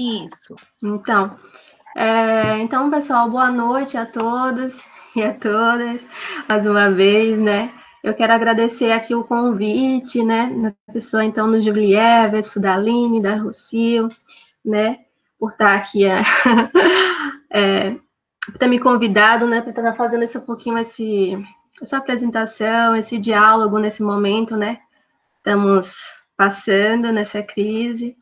Isso. Então, pessoal, boa noite a todos e a todas, mais uma vez, né? Eu quero agradecer aqui o convite, né, na pessoa, então, do Julieverson, da Aline, da Rocio, né, por estar aqui, por ter me convidado, né, para estar fazendo esse pouquinho, essa apresentação, esse diálogo nesse momento, né, estamos passando nessa crise.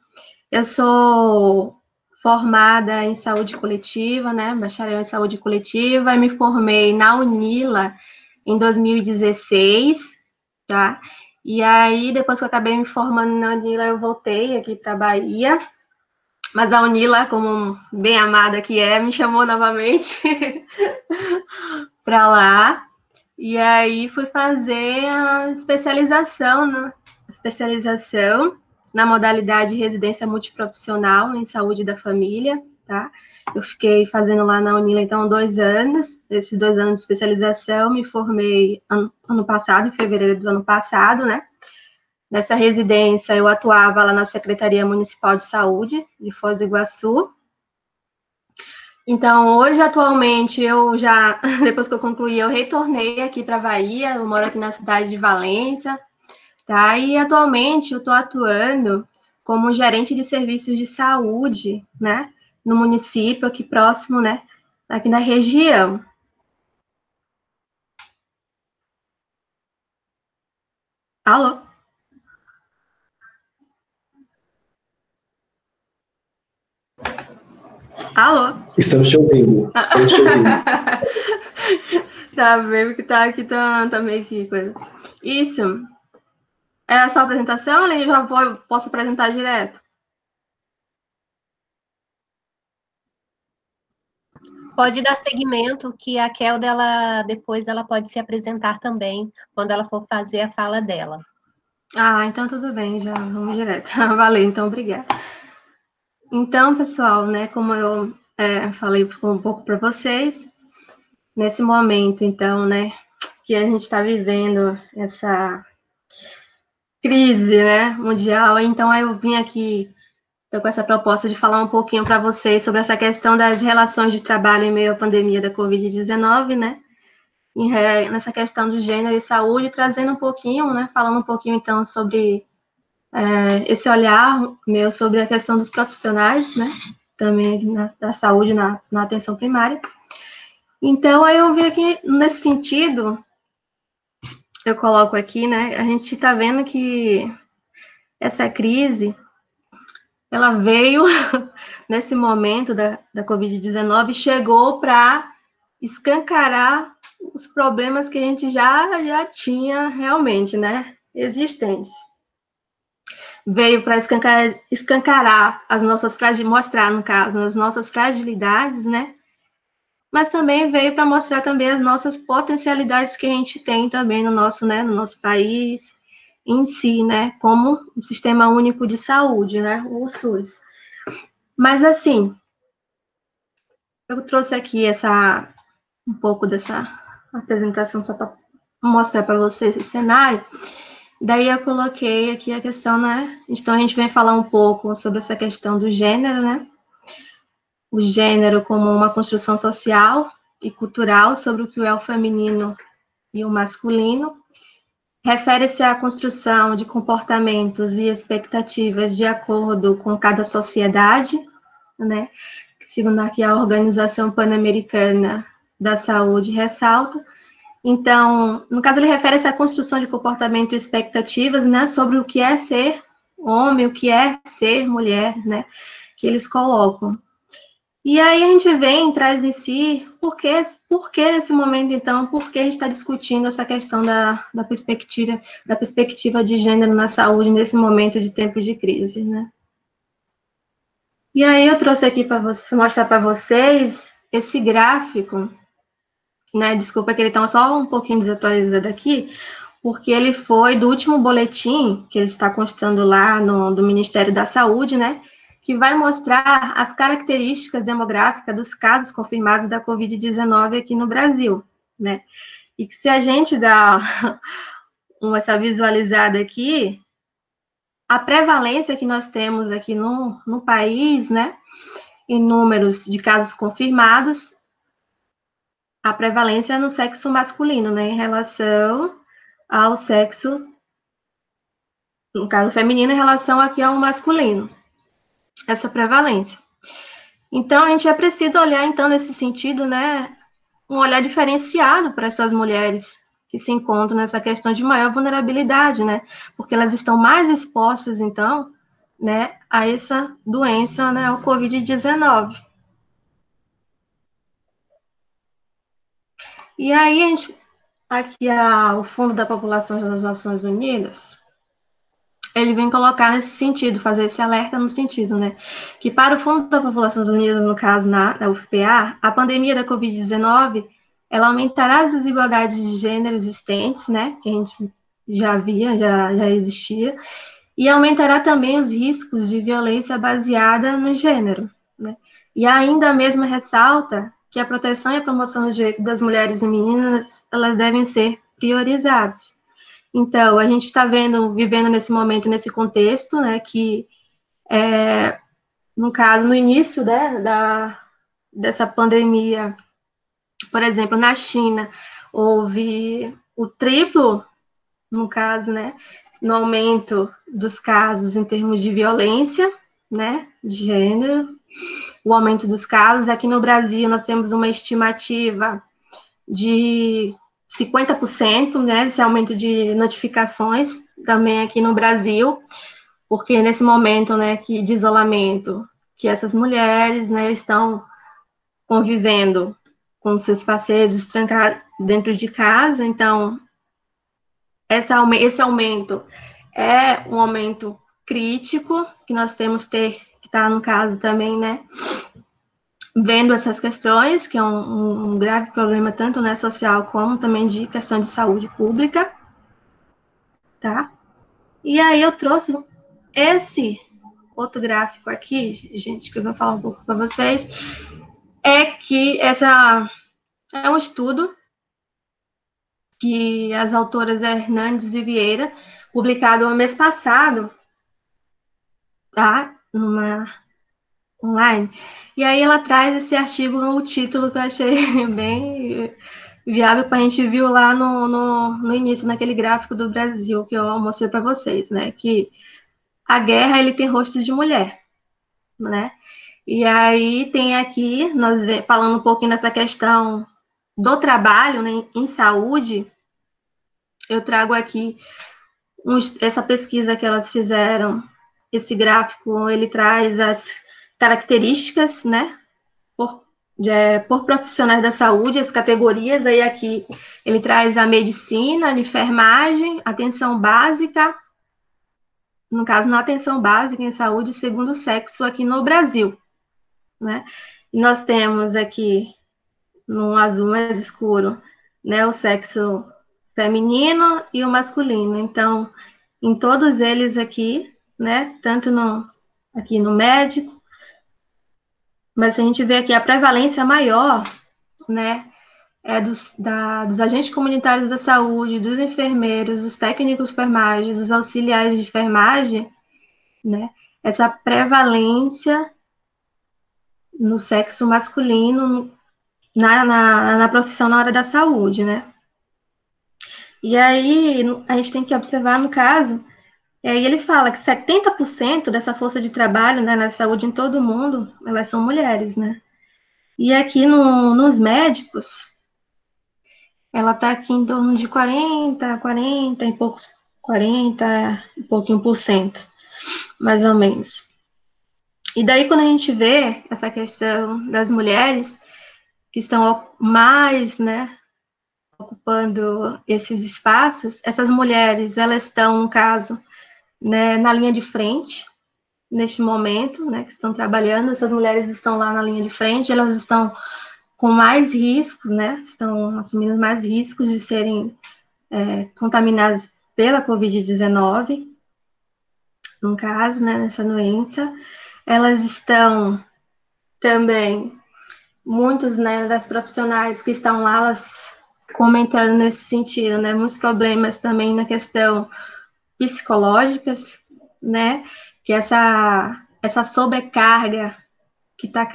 Eu sou formada em saúde coletiva, né, bacharel em saúde coletiva, e me formei na Unila em 2016, tá? E aí, depois que eu acabei me formando na Unila, eu voltei aqui para a Bahia, mas a Unila, como bem amada que é, me chamou novamente para lá. E aí fui fazer a especialização, né? Especialização na modalidade residência multiprofissional em saúde da família, tá? Eu fiquei fazendo lá na Unila, então, 2 anos. Esses 2 anos de especialização, me formei ano passado, em fevereiro do ano passado, né? Nessa residência, eu atuava lá na Secretaria Municipal de Saúde de Foz do Iguaçu. Então, hoje, atualmente, eu já, depois que eu concluí, eu retornei aqui para a Bahia, eu moro aqui na cidade de Valência, tá? E atualmente eu estou atuando como gerente de serviços de saúde, né? No município aqui próximo, né? Aqui na região. Alô? Alô? Estamos te ouvindo. Estamos te ouvindo. Tá vendo que tá aqui, tá meio que coisa. Isso. É a sua apresentação, ou eu já posso apresentar direto? Pode dar seguimento, que a Kelda, depois ela pode se apresentar também, quando ela for fazer a fala dela. Ah, então tudo bem, já vamos direto. Valeu, então, obrigada. Então, pessoal, né, como eu falei um pouco para vocês, nesse momento, então, né, que a gente está vivendo essa crise, né, mundial, então eu vim aqui com essa proposta de falar um pouquinho para vocês sobre essa questão das relações de trabalho em meio à pandemia da Covid-19, né, nessa questão do gênero e saúde, trazendo um pouquinho, né, falando um pouquinho, então, sobre esse olhar meu sobre a questão dos profissionais, né, também da saúde na atenção primária. Então, aí eu vi aqui, nesse sentido, eu coloco aqui, né, a gente está vendo que essa crise, ela veio nesse momento da Covid-19, chegou para escancarar os problemas que a gente já tinha realmente, né, existentes. Veio para escancarar as nossas mostrar, no caso, as nossas fragilidades, né, mas também veio para mostrar também as nossas potencialidades que a gente tem também no nosso país em si, né, como o Sistema Único de Saúde, né, o SUS. Mas, assim, eu trouxe aqui um pouco dessa apresentação só para mostrar para vocês esse cenário. Daí eu coloquei aqui a questão, né, então a gente vem falar um pouco sobre essa questão do gênero, né, o gênero como uma construção social e cultural sobre o que é o feminino e o masculino. Refere-se à construção de comportamentos e expectativas de acordo com cada sociedade, né? Segundo aqui a Organização Pan-Americana da Saúde ressalta. Então, no caso, ele refere-se à construção de comportamento e expectativas, né, sobre o que é ser homem, o que é ser mulher, né, que eles colocam. E aí a gente traz em si, por que nesse momento, então, por que a gente está discutindo essa questão da perspectiva de gênero na saúde nesse momento de tempo de crise, né? E aí eu trouxe aqui para mostrar para vocês esse gráfico, né? Desculpa que ele está só um pouquinho desatualizado aqui, porque ele foi do último boletim que ele está constando lá do Ministério da Saúde, né? Que vai mostrar as características demográficas dos casos confirmados da Covid-19 aqui no Brasil, né? E que se a gente dá essa visualizada aqui, a prevalência que nós temos aqui no país, né, em números de casos confirmados, a prevalência é no sexo masculino, né, em relação ao sexo, no caso feminino, em relação aqui ao masculino, essa prevalência. Então, a gente é preciso olhar, então, nesse sentido, né, um olhar diferenciado para essas mulheres que se encontram nessa questão de maior vulnerabilidade, né, porque elas estão mais expostas, então, né, a essa doença, né, ao Covid-19. E aí, a gente, aqui, o Fundo da População das Nações Unidas, ele vem colocar nesse sentido, fazer esse alerta no sentido, né, que para o Fundo da População das Unidas, no caso, na UFPA, a pandemia da Covid-19, ela aumentará as desigualdades de gênero existentes, né, que a gente já via, já existia, e aumentará também os riscos de violência baseada no gênero, né, e ainda mesmo ressalta que a proteção e a promoção dos direitos das mulheres e meninas, elas devem ser priorizadas. Então, a gente está vivendo nesse momento, nesse contexto, né, que, no caso, no início, né, dessa pandemia, por exemplo, na China, houve o triplo, no caso, né, no aumento dos casos em termos de violência, né, de gênero, o aumento dos casos. Aqui no Brasil, nós temos uma estimativa de 50%, né, esse aumento de notificações também aqui no Brasil, porque nesse momento, né, de isolamento, que essas mulheres, né, estão convivendo com seus parceiros trancados dentro de casa, então esse aumento é um aumento crítico que nós temos que estar, no caso também, né, vendo essas questões, que é um grave problema, tanto, né, social, como também de questão de saúde pública, tá? E aí eu trouxe esse outro gráfico aqui, gente, que eu vou falar um pouco para vocês, é que essa é um estudo que as autoras Hernandes e Vieira, publicado no mês passado, tá? Numa online. E aí ela traz esse artigo, o título que eu achei bem viável, que a gente viu lá no início, naquele gráfico do Brasil que eu mostrei para vocês, né? Que a guerra, ele tem rosto de mulher, né? E aí tem aqui, nós falando um pouquinho dessa questão do trabalho, né, em saúde, eu trago aqui essa pesquisa que elas fizeram, esse gráfico, ele traz as características, né, por profissionais da saúde, as categorias, aí aqui ele traz a medicina, a enfermagem, atenção básica, no caso, na atenção básica em saúde, segundo o sexo aqui no Brasil, né, e nós temos aqui, no azul mais escuro, né, o sexo feminino e o masculino, então, em todos eles aqui, né, tanto aqui no médico, mas a gente vê aqui a prevalência maior, né, dos agentes comunitários da saúde, dos enfermeiros, dos técnicos de enfermagem, dos auxiliares de enfermagem, né, essa prevalência no sexo masculino na profissão na área da saúde, né. E aí a gente tem que observar, no caso, e aí ele fala que 70% dessa força de trabalho, né, na saúde em todo o mundo, elas são mulheres, né. E aqui nos médicos, ela está aqui em torno de 40 e poucos, 40 e pouquinho por cento, mais ou menos. E daí, quando a gente vê essa questão das mulheres que estão mais, né, ocupando esses espaços, essas mulheres, elas estão, no caso, né, na linha de frente, neste momento, né, que estão trabalhando, essas mulheres estão lá na linha de frente, elas estão com mais riscos, né, estão assumindo mais riscos de serem contaminadas pela Covid-19, no caso, né, nessa doença. Elas estão também, muitos, né, das profissionais que estão lá, elas comentando nesse sentido, né, muitos problemas também na questão psicológicas, né, que essa sobrecarga que está,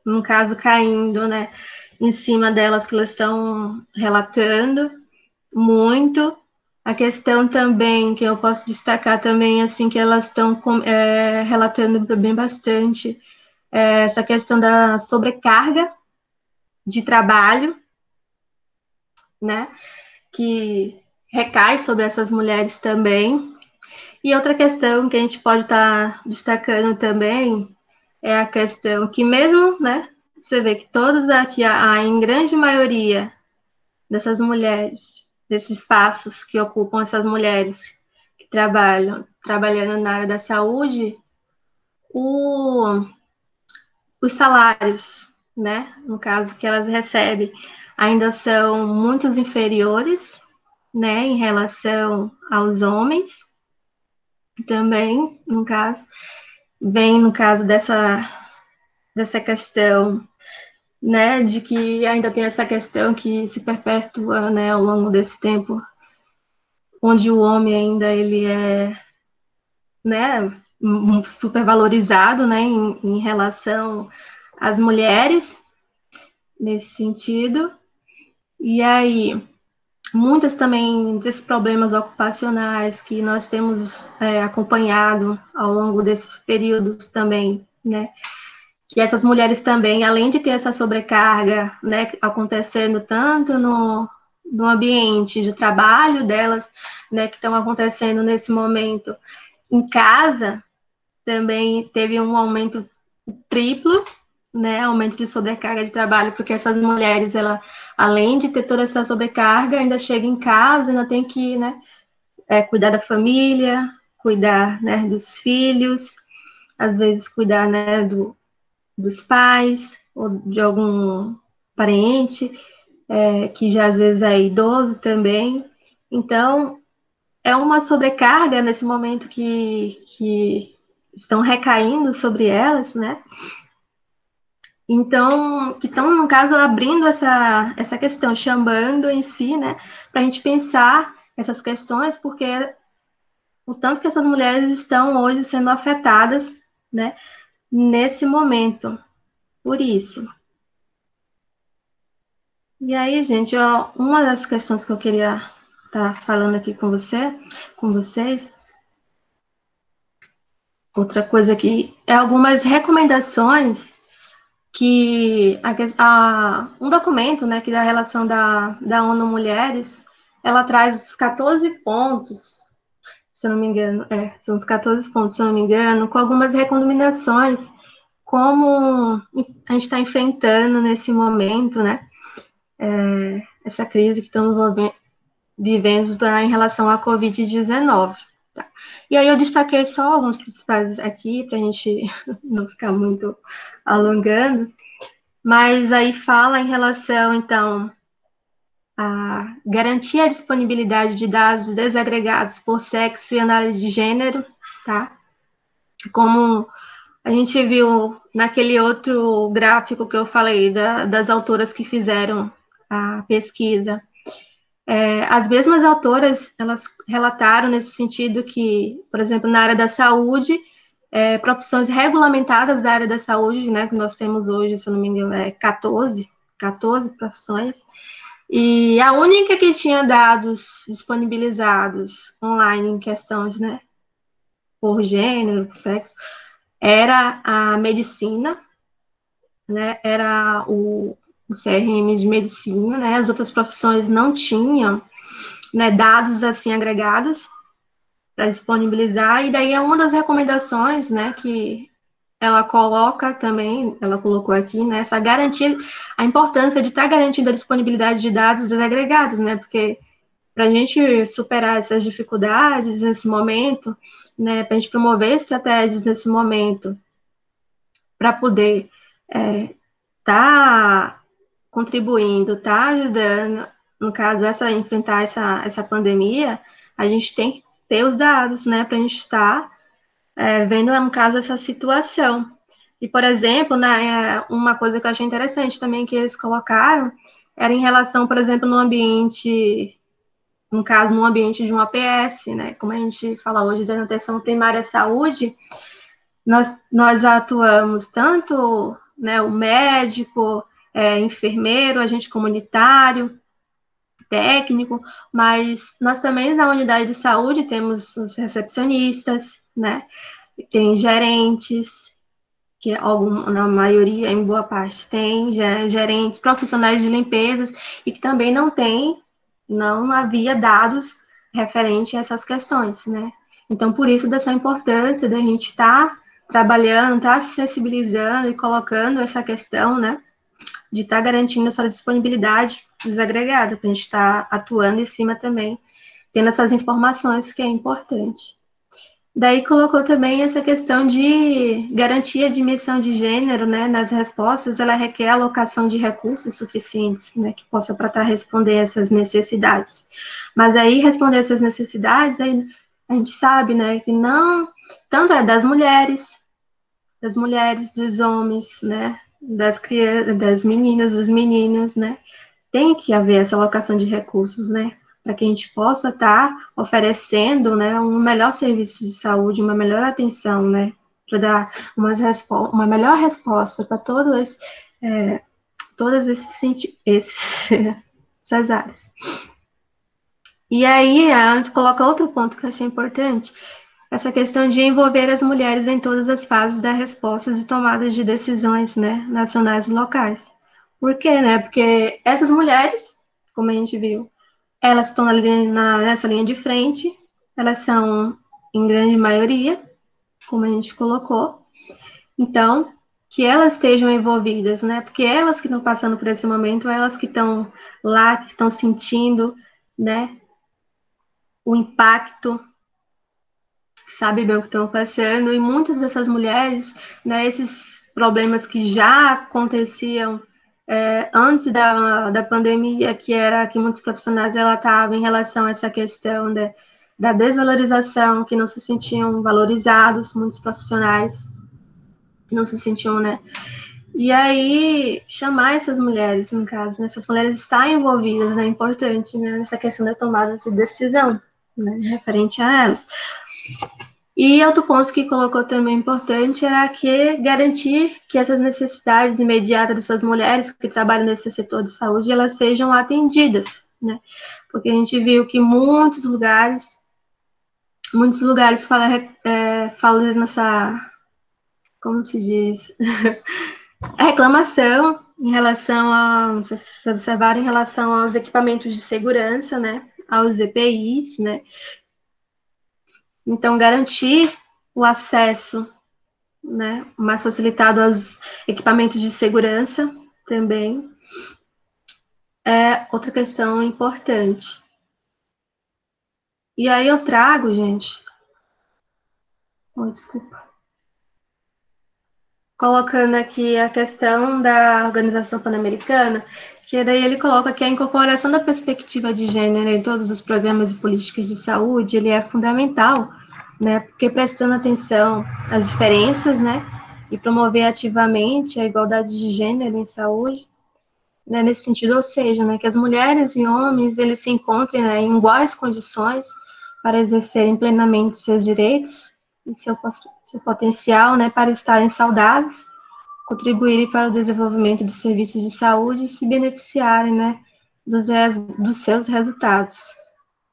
no caso, caindo, né, em cima delas, que elas estão relatando muito. A questão também, que eu posso destacar também, assim, que elas estão relatando bem bastante, essa questão da sobrecarga de trabalho, né, que recai sobre essas mulheres também. E outra questão que a gente pode estar destacando também é a questão que mesmo, né, você vê que todas aqui, em grande maioria dessas mulheres, desses espaços que ocupam essas mulheres que trabalhando na área da saúde, o, os salários, né, no caso que elas recebem, ainda são muito inferiores, né, em relação aos homens, também, no caso, vem no caso dessa questão, né, de que ainda tem essa questão que se perpetua, né, ao longo desse tempo, onde o homem ainda ele é, né, super valorizado, né, em relação às mulheres, nesse sentido. E aí, muitas também desses problemas ocupacionais que nós temos acompanhado ao longo desses períodos também, né, que essas mulheres também, além de ter essa sobrecarga, né, acontecendo tanto no ambiente de trabalho delas, né, que estão acontecendo nesse momento em casa, também teve um aumento triplo, né, aumento de sobrecarga de trabalho, porque essas mulheres, ela, além de ter toda essa sobrecarga, ainda chega em casa, ainda tem que, né, cuidar da família, cuidar, né, dos filhos, às vezes cuidar, né, dos pais ou de algum parente que já às vezes é idoso também. Então, é uma sobrecarga nesse momento que estão recaindo sobre elas, né? Então, que estão, no caso, abrindo essa questão, chamando em si, né, para a gente pensar essas questões, porque o tanto que essas mulheres estão hoje sendo afetadas, né, nesse momento, por isso. E aí, gente, ó, uma das questões que eu queria estar falando aqui com vocês, outra coisa aqui, é algumas recomendações que um documento, né, que da relação da ONU Mulheres, ela traz os 14 pontos, se eu não me engano, são os 14 pontos, se eu não me engano, com algumas recomendações, como a gente está enfrentando nesse momento, né, essa crise que estamos vivendo em relação à Covid-19. Tá? E aí eu destaquei só alguns principais aqui, para a gente não ficar muito alongando, mas aí fala em relação, então, a garantir a disponibilidade de dados desagregados por sexo e análise de gênero, tá? Como a gente viu naquele outro gráfico que eu falei, das autoras que fizeram a pesquisa, as mesmas autoras, elas relataram nesse sentido que, por exemplo, na área da saúde, profissões regulamentadas da área da saúde, né, que nós temos hoje, se eu não me engano, 14 profissões, e a única que tinha dados disponibilizados online em questões, né, por gênero, por sexo, era a medicina, né, era o CRM de medicina, né, as outras profissões não tinham, né, dados assim agregados para disponibilizar, e daí é uma das recomendações, né, que ela coloca também, ela colocou aqui, né, essa garantia, a importância de estar garantindo a disponibilidade de dados desagregados, né, porque para a gente superar essas dificuldades nesse momento, né, para a gente promover estratégias nesse momento, para poder tá contribuindo, tá ajudando, no caso, enfrentar essa pandemia, a gente tem que ter os dados, né, para a gente estar vendo, no caso, essa situação. E, por exemplo, né, uma coisa que eu achei interessante também que eles colocaram era em relação, por exemplo, no ambiente no caso, no ambiente de um APS, né? Como a gente fala hoje da atenção primária à saúde, nós atuamos tanto, né, o médico, enfermeiro, agente comunitário, técnico, mas nós também na unidade de saúde temos os recepcionistas, né? Tem gerentes, que na maioria, em boa parte, tem gerentes, profissionais de limpezas, e que também não havia dados referentes a essas questões, né? Então, por isso, dessa importância da gente estar trabalhando, estar se sensibilizando e colocando essa questão, né, de estar garantindo essa disponibilidade desagregada, para a gente estar atuando em cima também, tendo essas informações que é importante. Daí colocou também essa questão de garantir a dimensão de gênero, né, nas respostas, ela requer alocação de recursos suficientes, né, que possa para responder essas necessidades. Mas aí, responder essas necessidades, aí a gente sabe, né, que não, tanto é das mulheres, dos homens, né, das crianças, das meninas, dos meninos, né, tem que haver essa alocação de recursos, né, para que a gente possa estar oferecendo, né, um melhor serviço de saúde, uma melhor atenção, né, para dar uma melhor resposta para todas essas áreas. E aí, a gente coloca outro ponto que eu achei importante, essa questão de envolver as mulheres em todas as fases das respostas e tomadas de decisões, né, nacionais e locais. Por quê, né? Porque essas mulheres, como a gente viu, elas estão nessa linha de frente, elas são, em grande maioria, como a gente colocou. Então, que elas estejam envolvidas, né? Porque elas que estão passando por esse momento, elas que estão lá, que estão sentindo, né, o impacto, sabe bem o que estão passando, e muitas dessas mulheres, né, esses problemas que já aconteciam antes da pandemia, que era que muitos profissionais relatavam em relação a essa questão da desvalorização, que não se sentiam valorizados, muitos profissionais não se sentiam, né? E aí, chamar essas mulheres, no caso, né, essas mulheres estarem envolvidas, né, é importante, né, nessa questão da tomada de decisão, né, referente a elas. E outro ponto que colocou também importante era que garantir que essas necessidades imediatas dessas mulheres que trabalham nesse setor de saúde, elas sejam atendidas, né? Porque a gente viu que muitos lugares falam nessa, como se diz, reclamação em relação a, se observaram em relação aos equipamentos de segurança, né? Aos EPIs, né? Então, garantir o acesso, né, mais facilitado aos equipamentos de segurança também é outra questão importante. E aí eu trago, gente, desculpa, colocando aqui a questão da Organização Pan-Americana, que daí ele coloca que a incorporação da perspectiva de gênero em todos os programas e políticas de saúde, ele é fundamental, né, porque prestando atenção às diferenças, né, e promover ativamente a igualdade de gênero em saúde, né, nesse sentido, ou seja, né, que as mulheres e homens, eles se encontrem, né, em iguais condições para exercerem plenamente seus direitos e seu potencial, né, para estarem saudáveis, contribuírem para o desenvolvimento dos serviços de saúde e se beneficiarem, né, dos seus resultados,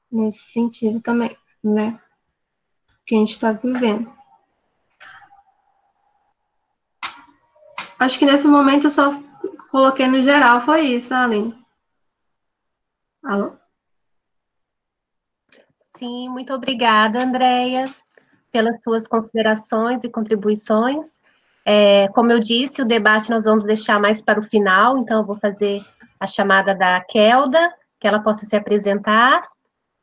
nesse sentido também, né, que a gente está vivendo. Acho que nesse momento eu só coloquei no geral, foi isso, Aline. Alô? Sim, muito obrigada, Andréia, pelas suas considerações e contribuições. Como eu disse, o debate nós vamos deixar mais para o final, então eu vou fazer a chamada da Kelda, que ela possa se apresentar,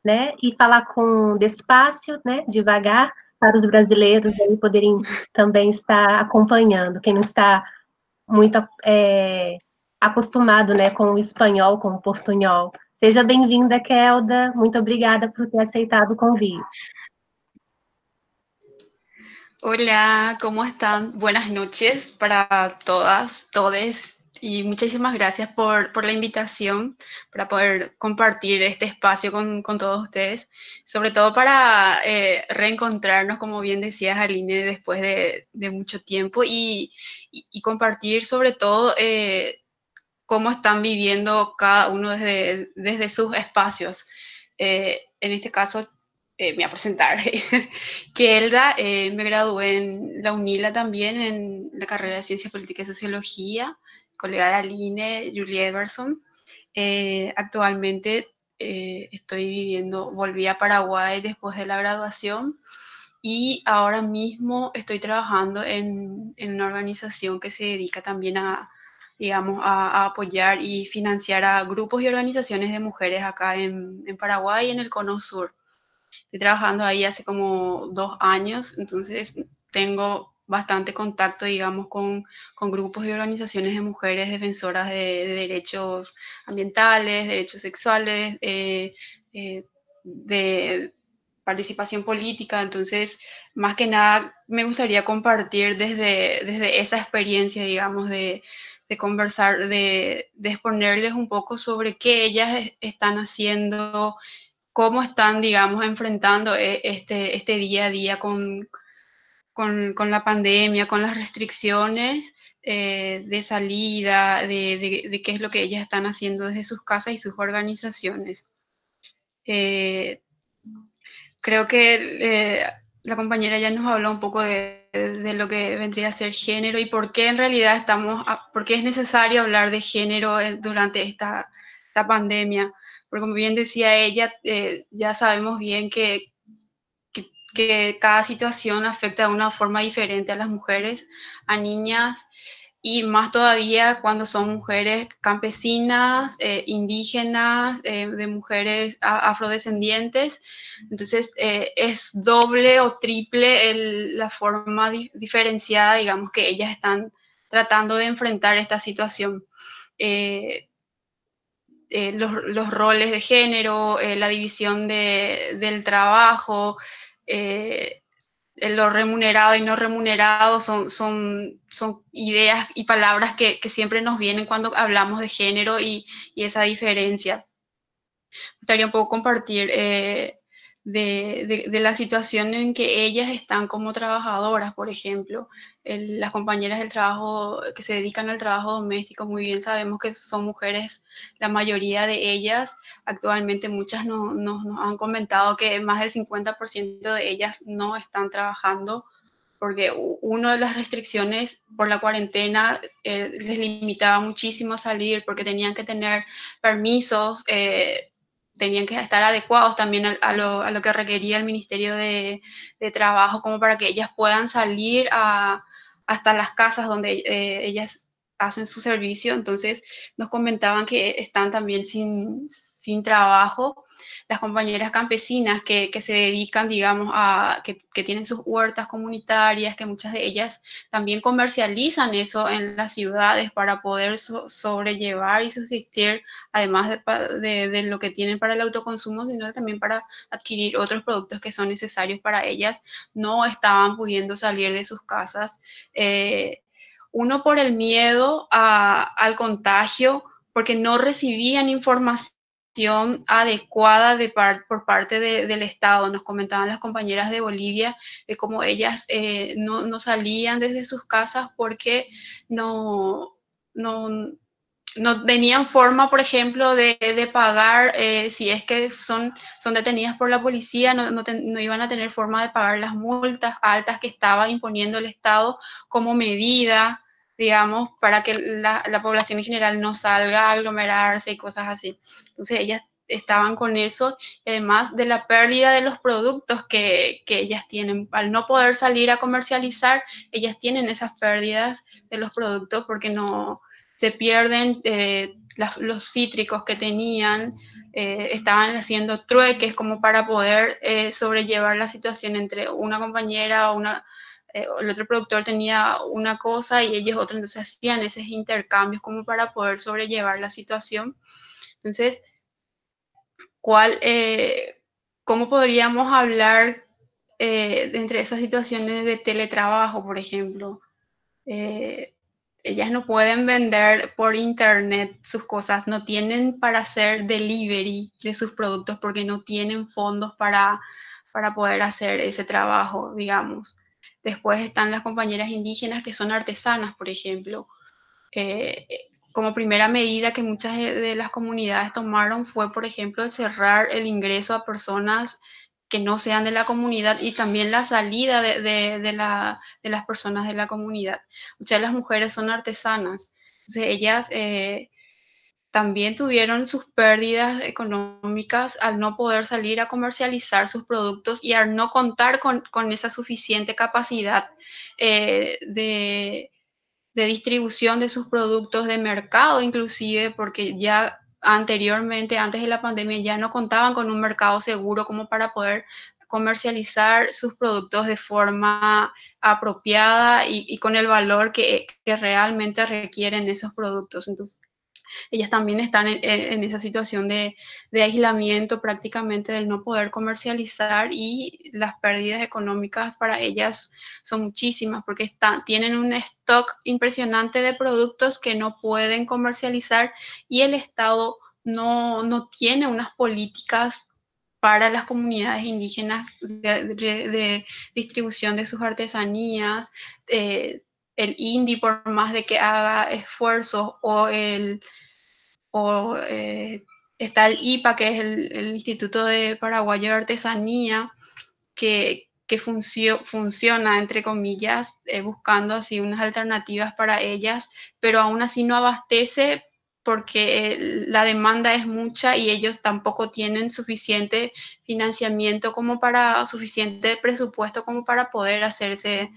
né, e falar com despacio, né, devagar, para os brasileiros aí poderem também estar acompanhando, quem não está muito acostumado, né, com o espanhol, com o portunhol. Seja bem-vinda, Kelda, muito obrigada por ter aceitado o convite. Hola, ¿cómo están? Buenas noches para todas, todes. Y muchísimas gracias por la invitación, para poder compartir este espacio con todos ustedes, sobre todo para reencontrarnos, como bien decías, Aline, después de mucho tiempo y compartir sobre todo cómo están viviendo cada uno desde sus espacios. En este caso, me voy a presentar. Kelda, me gradué en la UNILA también, en la carrera de Ciencia Política y Sociología, colega de Aline, Julie Everson. Actualmente volví a Paraguay después de la graduación y ahora mismo estoy trabajando en una organización que se dedica también a, digamos, a apoyar y financiar a grupos y organizaciones de mujeres acá en Paraguay y en el Cono Sur. Estoy trabajando ahí hace como 2 años, entonces tengo bastante contacto, digamos, con grupos y organizaciones de mujeres defensoras de derechos ambientales, derechos sexuales, de participación política. Entonces, más que nada, me gustaría compartir desde esa experiencia, digamos, de conversar, de exponerles un poco sobre qué ellas están haciendo, cómo están, digamos, enfrentando este día a día con la pandemia, con las restricciones de salida, de qué es lo que ellas están haciendo desde sus casas y sus organizaciones. Creo que la compañera ya nos habló un poco de lo que vendría a ser género y por qué en realidad por qué es necesario hablar de género durante esta pandemia. Porque como bien decía ella, ya sabemos bien que cada situación afecta de una forma diferente a las mujeres, a niñas, y más todavía cuando son mujeres campesinas, indígenas, de mujeres afrodescendientes. Entonces es doble o triple la forma diferenciada, digamos, que ellas están tratando de enfrentar esta situación. Los roles de género, la división del trabajo, lo remunerado y no remunerado son ideas y palabras que siempre nos vienen cuando hablamos de género y esa diferencia. Me gustaría un poco compartir de la situación en que ellas están como trabajadoras, por ejemplo. Las compañeras del trabajo que se dedican al trabajo doméstico, muy bien sabemos que son mujeres, la mayoría de ellas. Actualmente muchas nos han comentado que más del 50% de ellas no están trabajando porque una de las restricciones por la cuarentena les limitaba muchísimo a salir porque tenían que tener permisos, tenían que estar adecuados también a lo que requería el Ministerio de Trabajo, como para que ellas puedan salir hasta las casas donde ellas hacen su servicio. Entonces nos comentaban que están también sin trabajo. Las compañeras campesinas que se dedican, digamos, que tienen sus huertas comunitarias, que muchas de ellas también comercializan eso en las ciudades para poder sobrellevar y subsistir, además de lo que tienen para el autoconsumo, sino también para adquirir otros productos que son necesarios para ellas, no estaban pudiendo salir de sus casas. Uno por el miedo al contagio, porque no recibían información adecuada por parte del Estado. Nos comentaban las compañeras de Bolivia de cómo ellas no salían desde sus casas porque no tenían forma, por ejemplo, de pagar, si es que son detenidas por la policía, no iban a tener forma de pagar las multas altas que estaba imponiendo el Estado como medida, digamos, para que la población en general no salga a aglomerarse y cosas así. Entonces ellas estaban con eso, además de la pérdida de los productos que ellas tienen. Al no poder salir a comercializar, ellas tienen esas pérdidas de los productos porque no se pierden los cítricos que tenían, estaban haciendo trueques como para poder sobrellevar la situación entre una compañera o el otro productor tenía una cosa y ellos otra, entonces hacían esos intercambios como para poder sobrellevar la situación. Entonces, ¿cómo podríamos hablar entre esas situaciones de teletrabajo, por ejemplo? ellas no pueden vender por internet sus cosas, no tienen para hacer delivery de sus productos porque no tienen fondos para poder hacer ese trabajo, digamos. Después están las compañeras indígenas que son artesanas, por ejemplo. Como primera medida que muchas de las comunidades tomaron fue, por ejemplo, cerrar el ingreso a personas que no sean de la comunidad y también la salida de las personas de la comunidad. Muchas de las mujeres son artesanas, entonces ellas también tuvieron sus pérdidas económicas al no poder salir a comercializar sus productos y al no contar con esa suficiente capacidad de distribución de sus productos, de mercado inclusive, porque ya anteriormente, antes de la pandemia, ya no contaban con un mercado seguro como para poder comercializar sus productos de forma apropiada y con el valor que realmente requieren esos productos. Entonces, ellas también están en esa situación de aislamiento prácticamente, del no poder comercializar, y las pérdidas económicas para ellas son muchísimas porque tienen un stock impresionante de productos que no pueden comercializar y el Estado no tiene unas políticas para las comunidades indígenas de distribución de sus artesanías. El INDI, por más de que haga esfuerzos, o está el IPA, que es el Instituto de Paraguayo de Artesanía, que funciona, entre comillas, buscando así unas alternativas para ellas, pero aún así no abastece porque la demanda es mucha y ellos tampoco tienen suficiente financiamiento suficiente presupuesto como para poder hacer ese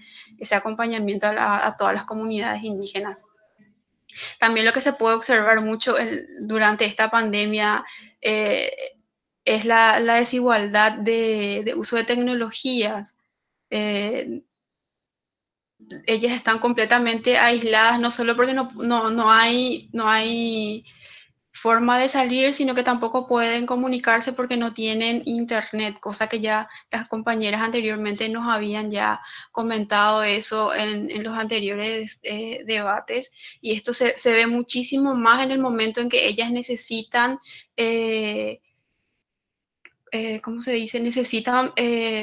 acompañamiento a todas las comunidades indígenas. También lo que se puede observar mucho durante esta pandemia es la desigualdad de uso de tecnologías. Ellas están completamente aisladas, no solo porque no hay forma de salir, sino que tampoco pueden comunicarse porque no tienen internet, cosa que ya las compañeras anteriormente nos habían ya comentado eso en los anteriores debates, y esto se ve muchísimo más en el momento en que ellas necesitan, ¿cómo se dice? Necesitan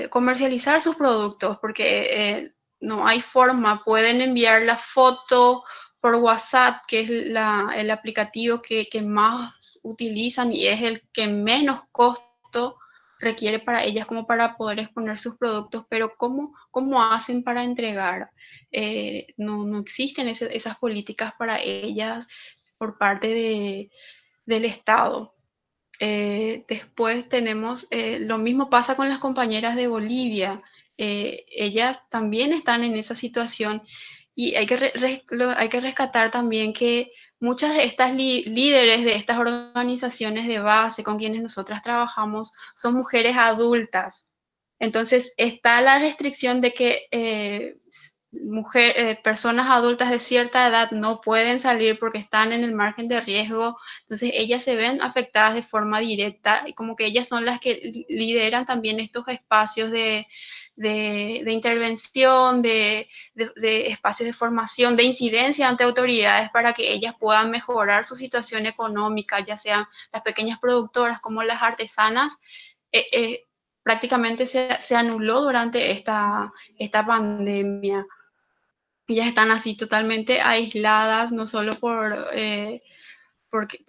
comercializar sus productos porque no hay forma, pueden enviar la foto por WhatsApp, que es el aplicativo que más utilizan y es el que menos costo requiere para ellas como para poder exponer sus productos, pero ¿cómo hacen para entregar? No existen esas políticas para ellas por parte del Estado. Después tenemos, lo mismo pasa con las compañeras de Bolivia. Ellas también están en esa situación y hay que rescatar también que muchas de estas líderes de estas organizaciones de base con quienes nosotras trabajamos son mujeres adultas. Entonces está la restricción de que personas adultas de cierta edad no pueden salir porque están en el margen de riesgo. Entonces ellas se ven afectadas de forma directa y como que ellas son las que lideran también estos espacios de intervención, de espacios de formación, de incidencia ante autoridades para que ellas puedan mejorar su situación económica, ya sean las pequeñas productoras como las artesanas. Prácticamente se anuló durante esta pandemia. Ellas están así totalmente aisladas, no solo por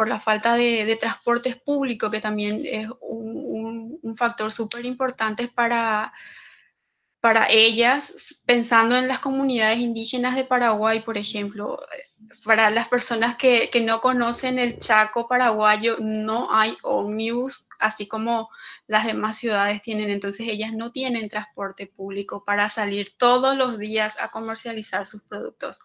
la falta de transportes públicos, que también es un factor súper importante para ellas, pensando en las comunidades indígenas de Paraguay, por ejemplo. Para las personas que no conocen el Chaco paraguayo, no hay ómnibus, así como las demás ciudades tienen. Entonces ellas no tienen transporte público para salir todos los días a comercializar sus productos.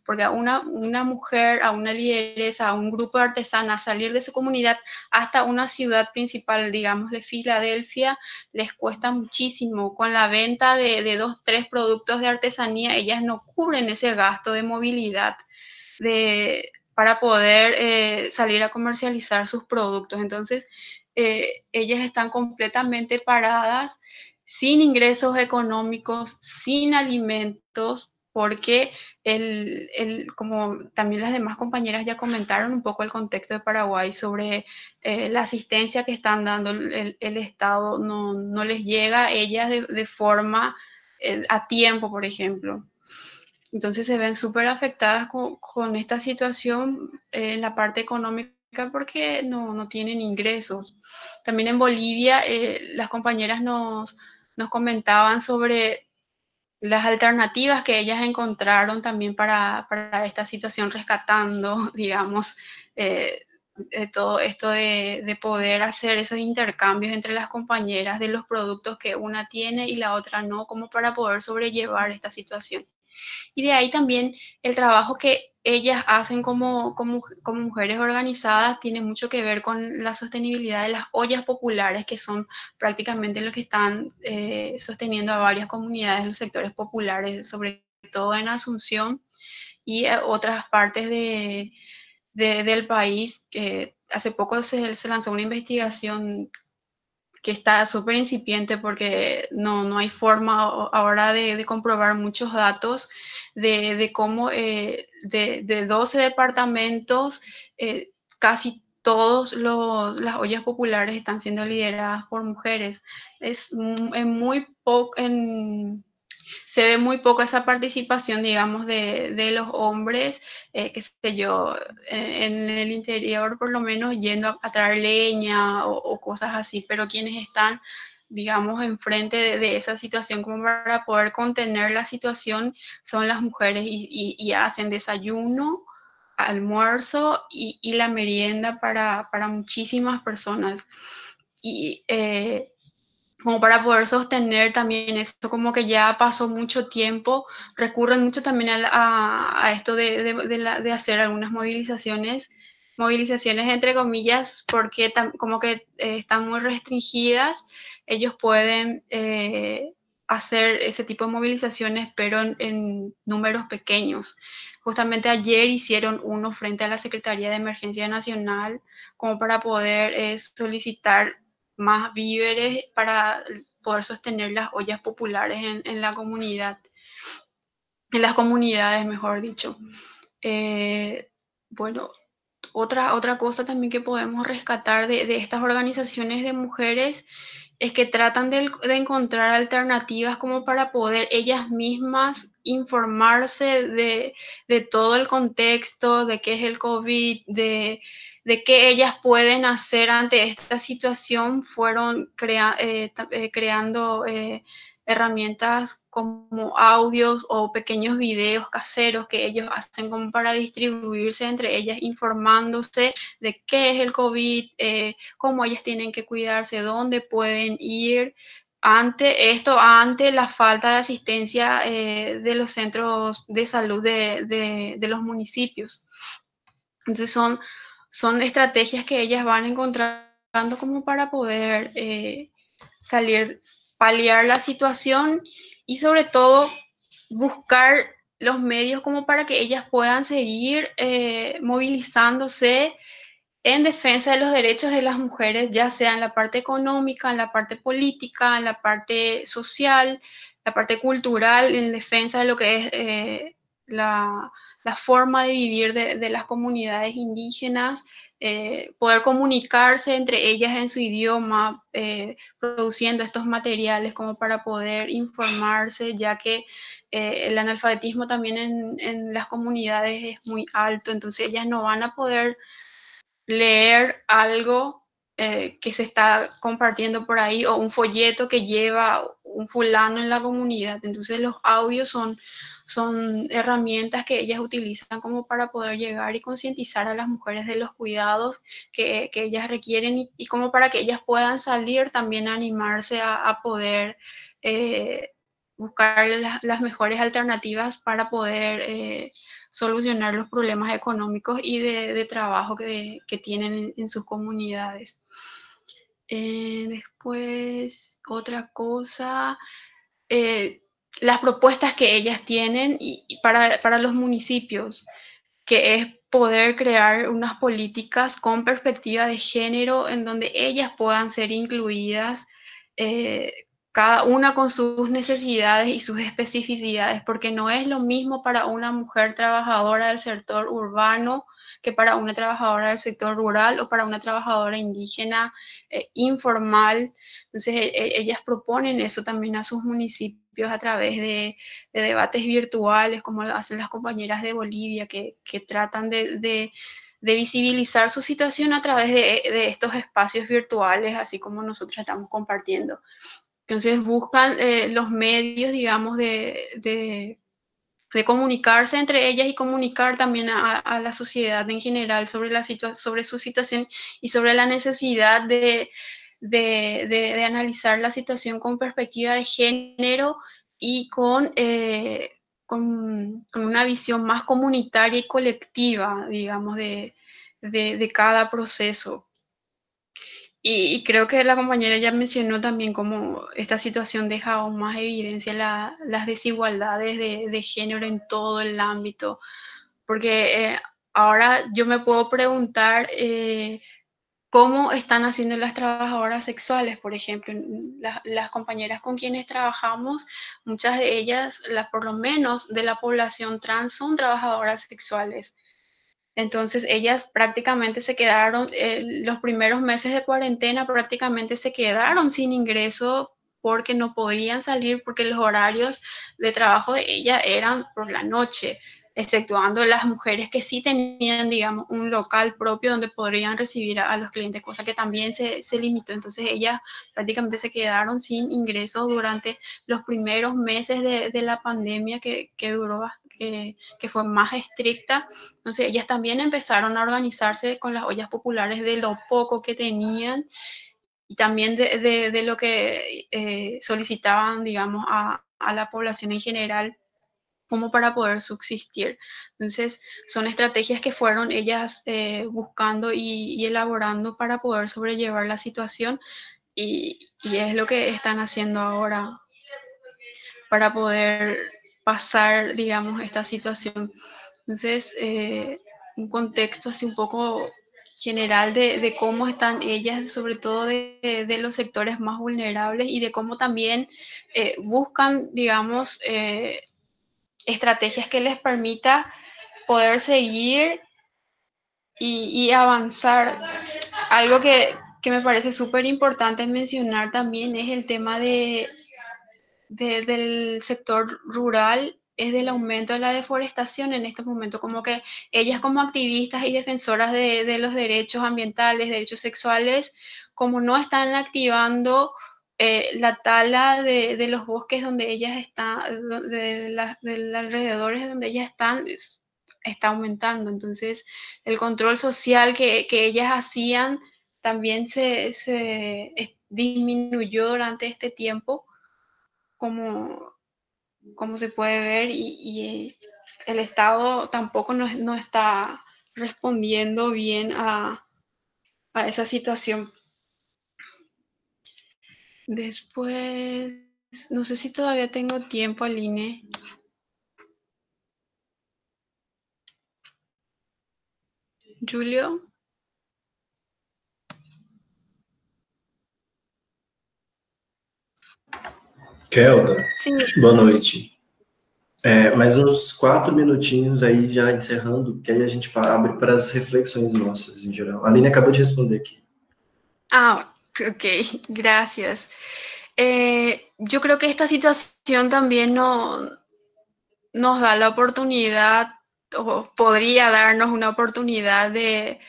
Porque a una mujer, a una lideresa, a un grupo de artesanas, salir de su comunidad hasta una ciudad principal, digamos de Filadelfia, les cuesta muchísimo. Con la venta de 2, 3 productos de artesanía, ellas no cubren ese gasto de movilidad para poder salir a comercializar sus productos. Entonces, ellas están completamente paradas, sin ingresos económicos, sin alimentos, porque como también las demás compañeras ya comentaron un poco el contexto de Paraguay sobre la asistencia que están dando el Estado, no les llega a ellas de forma a tiempo, por ejemplo. Entonces se ven súper afectadas con esta situación en la parte económica porque no tienen ingresos. También en Bolivia las compañeras nos comentaban sobre las alternativas que ellas encontraron también para esta situación, rescatando, digamos, todo esto de poder hacer esos intercambios entre las compañeras de los productos que una tiene y la otra no, como para poder sobrellevar esta situación. Y de ahí también el trabajo que ellas hacen como mujeres organizadas tiene mucho que ver con la sostenibilidad de las ollas populares, que son prácticamente lo que están sosteniendo a varias comunidades de los sectores populares, sobre todo en Asunción y otras partes del país. Hace poco se lanzó una investigación que está súper incipiente porque no hay forma ahora de comprobar muchos datos de cómo de 12 departamentos, casi todas las ollas populares están siendo lideradas por mujeres. Es muy poco, se ve muy poco esa participación, digamos, de los hombres, qué sé yo, en el interior por lo menos yendo a traer leña o cosas así, pero quienes están, digamos, enfrente de esa situación como para poder contener la situación son las mujeres y hacen desayuno, almuerzo y la merienda para muchísimas personas. Y como para poder sostener también esto, como que ya pasó mucho tiempo, recurren mucho también a esto de hacer algunas movilizaciones entre comillas, porque como que están muy restringidas, ellos pueden hacer ese tipo de movilizaciones, pero en números pequeños. Justamente ayer hicieron uno frente a la Secretaría de Emergencia Nacional, como para poder solicitar más víveres para poder sostener las ollas populares en la comunidad, en las comunidades, mejor dicho. Bueno, otra cosa también que podemos rescatar de estas organizaciones de mujeres es que tratan de encontrar alternativas como para poder ellas mismas informarse de todo el contexto, de qué es el COVID, de qué ellas pueden hacer ante esta situación. Fueron creando herramientas como audios o pequeños videos caseros que ellos hacen como para distribuirse entre ellas, informándose de qué es el COVID, cómo ellas tienen que cuidarse, dónde pueden ir, ante la falta de asistencia de los centros de salud de los municipios. Entonces son estrategias que ellas van encontrando como para poder paliar la situación y sobre todo buscar los medios como para que ellas puedan seguir movilizándose en defensa de los derechos de las mujeres, ya sea en la parte económica, en la parte política, en la parte social, la parte cultural, en defensa de lo que es la forma de vivir de las comunidades indígenas, poder comunicarse entre ellas en su idioma, produciendo estos materiales como para poder informarse, ya que el analfabetismo también en las comunidades es muy alto, entonces ellas no van a poder leer algo que se está compartiendo por ahí o un folleto que lleva un fulano en la comunidad. Entonces los audios son herramientas que ellas utilizan como para poder llegar y concientizar a las mujeres de los cuidados que ellas requieren y como para que ellas puedan salir también a animarse a poder buscar las mejores alternativas para poder solucionar los problemas económicos y de trabajo que tienen en sus comunidades. Después, otra cosa, las propuestas que ellas tienen y para los municipios, que es poder crear unas políticas con perspectiva de género en donde ellas puedan ser incluidas cada una con sus necesidades y sus especificidades, porque no es lo mismo para una mujer trabajadora del sector urbano que para una trabajadora del sector rural o para una trabajadora indígena informal. Entonces, ellas proponen eso también a sus municipios a través de debates virtuales, como lo hacen las compañeras de Bolivia, que tratan de visibilizar su situación a través de estos espacios virtuales, así como nosotros estamos compartiendo. Entonces buscan los medios, digamos, de comunicarse entre ellas y comunicar también a la sociedad en general sobre su situación y sobre la necesidad de analizar la situación con perspectiva de género y con una visión más comunitaria y colectiva, digamos, de cada proceso. Y creo que la compañera ya mencionó también cómo esta situación deja aún más evidencia las desigualdades de género en todo el ámbito, porque ahora yo me puedo preguntar cómo están haciendo las trabajadoras sexuales, por ejemplo, las compañeras con quienes trabajamos, muchas de ellas, por lo menos de la población trans, son trabajadoras sexuales. Entonces ellas prácticamente se quedaron, los primeros meses de cuarentena prácticamente se quedaron sin ingreso porque no podían salir porque los horarios de trabajo de ellas eran por la noche, exceptuando las mujeres que sí tenían, digamos, un local propio donde podrían recibir a los clientes, cosa que también se limitó. Entonces ellas prácticamente se quedaron sin ingresos durante los primeros meses de la pandemia que duró, que fue más estricta. Entonces ellas también empezaron a organizarse con las ollas populares de lo poco que tenían y también de lo que solicitaban, digamos, a la población en general como para poder subsistir. Entonces son estrategias que fueron ellas buscando y elaborando para poder sobrellevar la situación y es lo que están haciendo ahora para poder pasar, digamos, esta situación. Entonces, un contexto así un poco general de cómo están ellas, sobre todo de los sectores más vulnerables y de cómo también buscan, digamos, estrategias que les permita poder seguir y avanzar. Algo que me parece súper importante mencionar también es el tema del sector rural, es del aumento de la deforestación en estos momentos, como que ellas como activistas y defensoras de los derechos ambientales, derechos sexuales, como no están activando la tala de los bosques donde ellas están, de los alrededores donde ellas están, está aumentando. Entonces, el control social que ellas hacían también se disminuyó durante este tiempo, como, como se puede ver, y el Estado tampoco no está respondiendo bien a esa situación. Después, no sé si todavía tengo tiempo, Aline. Julio. Kelda, Sí. boa noite. Mais uns 4 minutinhos aí já encerrando, que aí a gente abre para as reflexões nossas em geral. A Aline acabou de responder aqui. Ah, ok, gracias. Yo creo que esta situación también nos da la oportunidad, o podría darnos una oportunidad de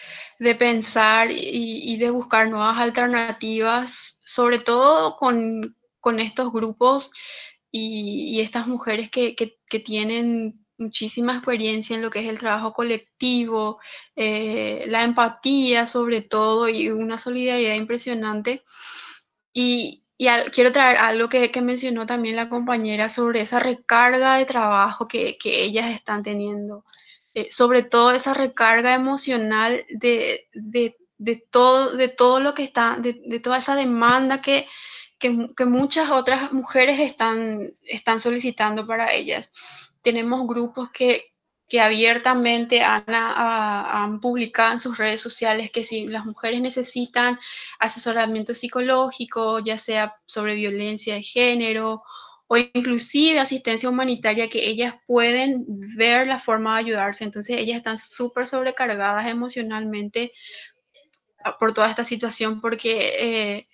pensar y de buscar nuevas alternativas, sobre todo con estos grupos y estas mujeres que tienen muchísima experiencia en lo que es el trabajo colectivo, la empatía sobre todo y una solidaridad impresionante. Quiero traer algo que mencionó también la compañera sobre esa recarga de trabajo que ellas están teniendo. Sobre todo esa recarga emocional de todo lo que está, de toda esa demanda que muchas otras mujeres están solicitando para ellas. Tenemos grupos que abiertamente han publicado en sus redes sociales que si las mujeres necesitan asesoramiento psicológico, ya sea sobre violencia de género o inclusive asistencia humanitaria, que ellas pueden ver la forma de ayudarse. Entonces ellas están súper sobrecargadas emocionalmente por toda esta situación, porque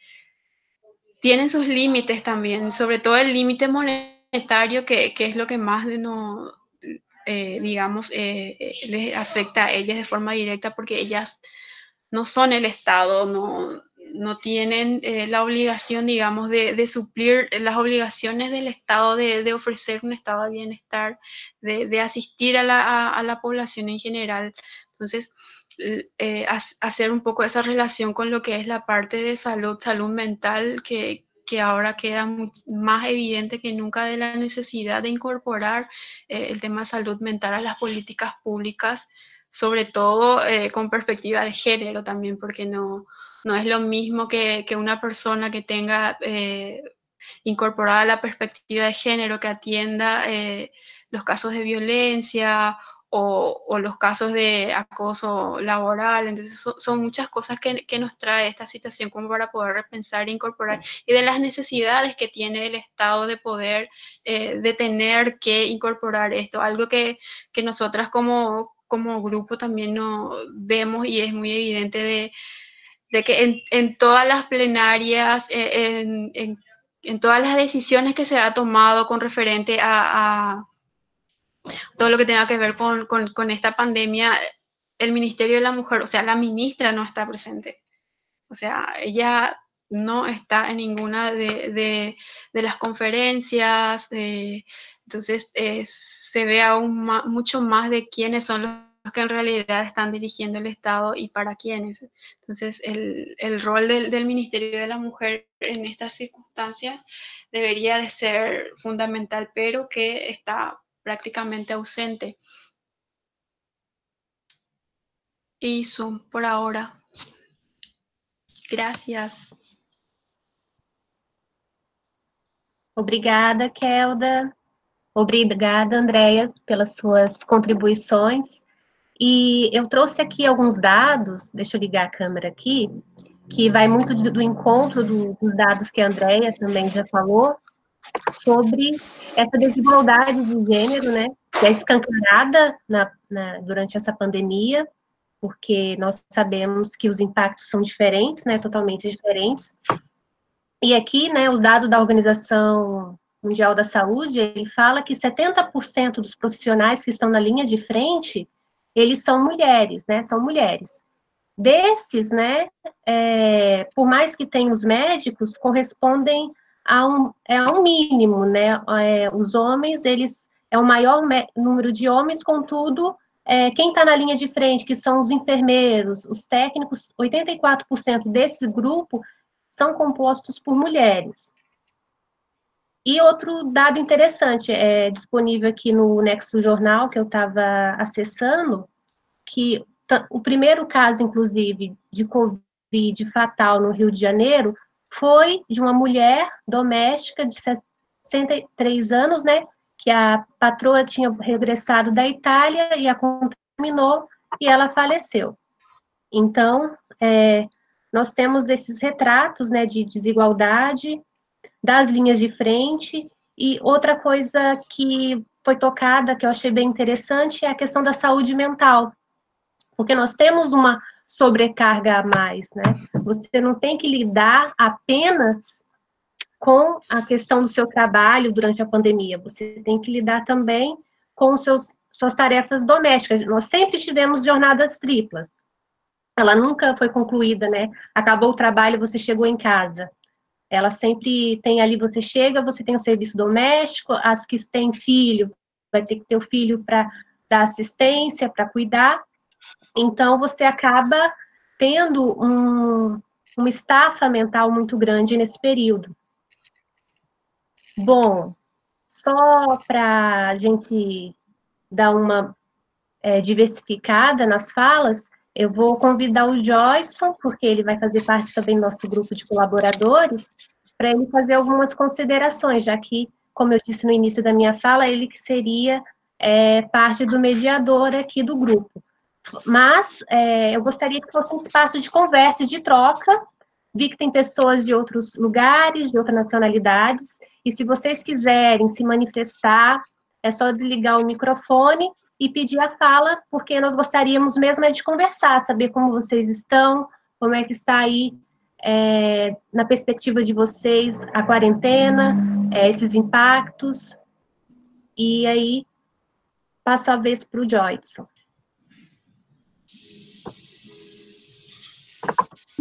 tienen sus límites también, sobre todo el límite monetario, que es lo que más no, digamos, les afecta a ellas de forma directa, porque ellas no son el Estado, no tienen la obligación, digamos, de suplir las obligaciones del Estado, de ofrecer un estado de bienestar, de asistir a la población en general. Entonces, hacer un poco esa relación con lo que es la parte de salud mental, que ahora queda más evidente que nunca, de la necesidad de incorporar el tema de salud mental a las políticas públicas, sobre todo con perspectiva de género también, porque no es lo mismo que una persona que tenga incorporada la perspectiva de género, que atienda los casos de violencia o los casos de acoso laboral. Entonces son muchas cosas que nos trae esta situación como para poder repensar e incorporar, y de las necesidades que tiene el Estado de poder, de tener que incorporar esto, algo que nosotras como grupo también no vemos, y es muy evidente de que en todas las plenarias, en todas las decisiones que se ha tomado con referente a todo lo que tenga que ver con esta pandemia, el Ministerio de la Mujer, o sea, la ministra no está presente. O sea, ella no está en ninguna de las conferencias. Entonces, se ve aún mucho más de quiénes son los que en realidad están dirigiendo el Estado y para quiénes. Entonces, el rol del Ministerio de la Mujer en estas circunstancias debería de ser fundamental, pero que está prácticamente ausente. Y Zoom por ahora. Gracias. Obrigada, Kelda. Obrigada, Andréia, pelas suas contribuições. E eu trouxe aqui alguns dados, deixa eu ligar a câmera aqui, que vai muito do encontro dos dados que a Andréia também já falou, sobre essa desigualdade de gênero, né, que é escancarada durante essa pandemia, porque nós sabemos que os impactos são diferentes, né, totalmente diferentes. E aqui, né, os dados da Organização Mundial da Saúde, ele fala que 70% dos profissionais que estão na linha de frente, eles são mulheres, né, são mulheres. Desses, né, por mais que tenham os médicos, correspondem a um mínimo, né, os homens, eles, é o maior número de homens, contudo, quem está na linha de frente, que são os enfermeiros, os técnicos, 84% desse grupo são compostos por mulheres. E outro dado interessante, disponível aqui no Nexo Jornal, que eu estava acessando, que o primeiro caso, inclusive, de Covid fatal no Rio de Janeiro, foi de uma mulher doméstica de 63 anos, né, que a patroa tinha regressado da Itália e a contaminou, e ela faleceu. Então, nós temos esses retratos, né, de desigualdade, das linhas de frente, e outra coisa que foi tocada, que eu achei bem interessante, é a questão da saúde mental, porque nós temos uma sobrecarga a mais, né? Você não tem que lidar apenas com a questão do seu trabalho durante a pandemia, você tem que lidar também com suas tarefas domésticas. Nós sempre tivemos jornadas triplas, ela nunca foi concluída, né? Acabou o trabalho, você chegou em casa. Ela sempre tem ali, você chega, você tem o serviço doméstico, as que têm filho, vai ter que ter o filho para dar assistência, para cuidar. Então, você acaba tendo uma estafa mental muito grande nesse período. Bom, só para a gente dar uma diversificada nas falas, eu vou convidar o Joyson, porque ele vai fazer parte também do nosso grupo de colaboradores, para ele fazer algumas considerações, já que, como eu disse no início da minha fala, ele que seria parte do mediador aqui do grupo. Mas eu gostaria que fosse um espaço de conversa e de troca. Vi que tem pessoas de outros lugares, de outras nacionalidades, e se vocês quiserem se manifestar, é só desligar o microfone e pedir a fala, porque nós gostaríamos mesmo de conversar, saber como vocês estão, como é que está aí, na perspectiva de vocês, a quarentena, esses impactos. E aí, passo a vez para o Joyson.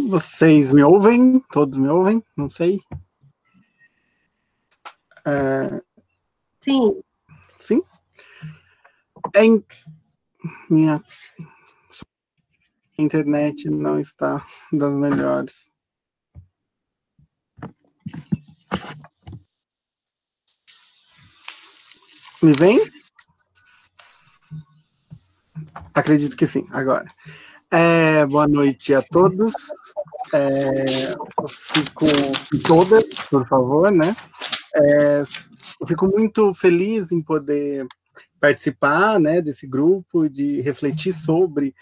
Vocês me ouvem? Todos me ouvem? Não sei. Sim. Sim? Minha internet não está das melhores. Me vem? Acredito que sim, agora. Boa noite a todos. Fico todas, por favor, né? Eu fico muito feliz em poder participar, né, desse grupo, de refletir sobre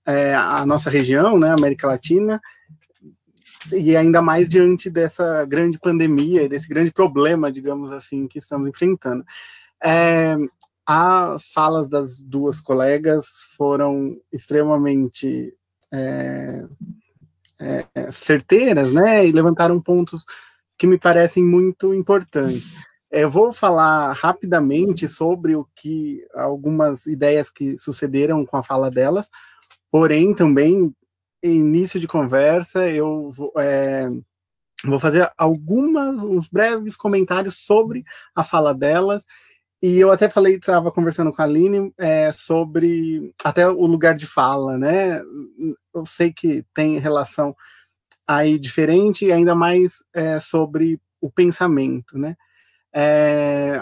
a nossa região, né, América Latina, e ainda mais diante dessa grande pandemia, desse grande problema, digamos assim, que estamos enfrentando. As falas das duas colegas foram extremamente certeiras, né, e levantaram pontos que me parecem muito importantes. Eu vou falar rapidamente sobre algumas ideias que sucederam com a fala delas, porém, também, início de conversa, eu vou fazer uns breves comentários sobre a fala delas, e eu até estava conversando com a Aline sobre até o lugar de fala, né? Eu sei que tem relação aí diferente, e ainda mais sobre o pensamento, né?